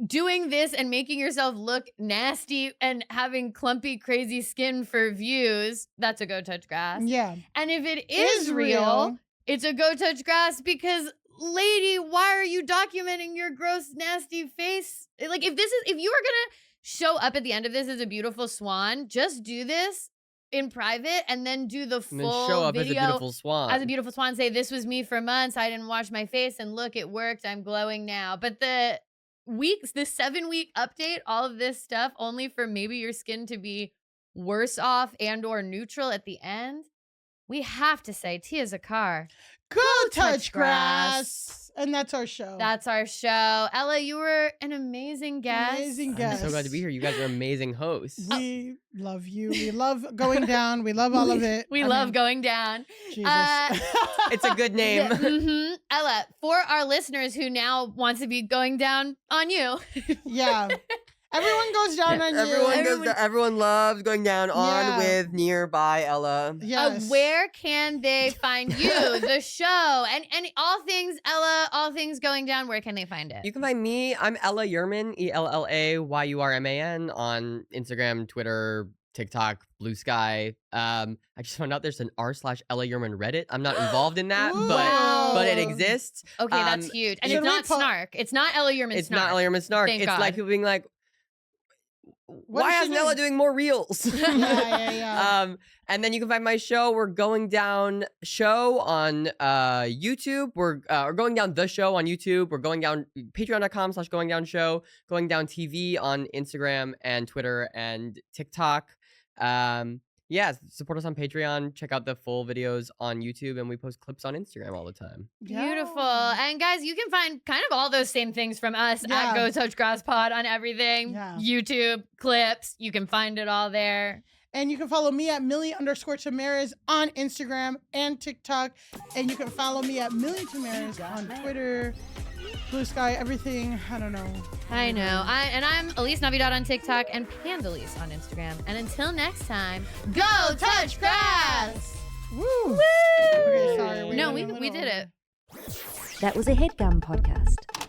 doing this and making yourself look nasty and having clumpy, crazy skin for views, that's a go touch grass. Yeah. And if it is real, it's a go touch grass because, lady, why are you documenting your gross, nasty face? Like, if you are going to show up at the end of this as a beautiful swan, just do this in private and then do the And then full show up as a video beautiful swan. as a beautiful swan, say this was me for months, I didn't wash my face, and look, it worked, I'm glowing now. But the 7-week update, all of this stuff, only for maybe your skin to be worse off and or neutral at the end. We have to say, Tia Zakar, go touch grass. And that's our show. That's our show. Ella, you were an amazing guest. Amazing guest. I'm so glad to be here. You guys are amazing hosts. We love you. We love going down. We love all of it. We love going down. Jesus. It's a good name. Ella, for our listeners who now want to be going down on you. Yeah. Everyone goes down on you. Everyone loves going down on, with, near, by Ella. Yes. Where can they find you, the show, and all things Ella, all things going down? Where can they find it? You can find me. I'm Ella Yurman, ELLAYURMAN, on Instagram, Twitter, TikTok, Blue Sky. I just found out there's an r/Ella Yurman Reddit. I'm not involved in that, but it exists. Okay, that's huge. And it's not snark. It's not Ella Yurman snark. It's not Ella Yurman snark. Thank it's God. like people being like, why isn't Ella doing more reels? Yeah. And then you can find my show. We're Going Down Show on YouTube. We're Going Down the Show on YouTube. We're going down patreon.com/Going Down Show. Going Down TV on Instagram and Twitter and TikTok. Support us on Patreon. Check out the full videos on YouTube, and we post clips on Instagram all the time. Beautiful. And guys, you can find kind of all those same things from us at Go Touch Grass Pod on everything. Yeah. YouTube, clips, you can find it all there. And you can follow me at Millie_Tamaris on Instagram and TikTok. And you can follow me at Millie Tamaris on Twitter, Blue Sky, everything. I don't know. I know. I'm Elise Navidad on TikTok and Pandalise on Instagram. And until next time, go touch grass! Woo! Woo! Okay, sorry. No, we did it. That was a HeadGum podcast.